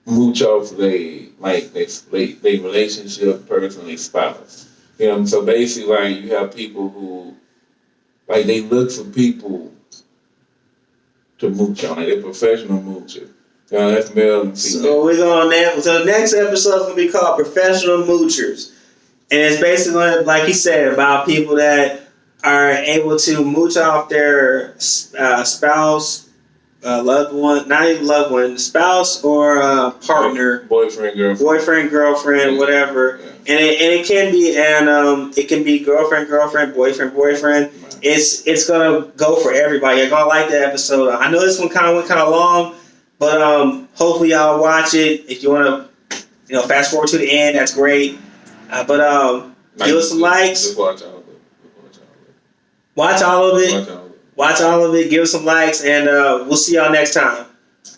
mooch off they relationship person, they spouse. So basically, like, you have people who, like, they look for people to mooch on. Like, they're professional moochers. That's male and female. So we're going so the next episode is gonna be called Professional Moochers, and it's basically, like he said, about people that are able to mooch off their spouse, loved one, not even loved one, spouse or partner, boyfriend, girlfriend, whatever. Yeah. And it can be it can be girlfriend, boyfriend. Right. It's gonna go for everybody. You're gonna like the episode. I know this one went kind of long, but hopefully y'all watch it. If you want to, fast forward to the end, that's great. But give us some likes. Just watch all of it. Watch all of it. Give us some likes, and we'll see y'all next time.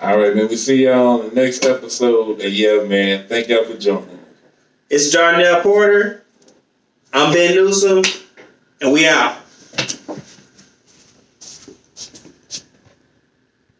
All right, man. We'll see y'all on the next episode. And yeah, man. Thank y'all for joining. It's Jarnell Porter. I'm Ben Newsom, and we out.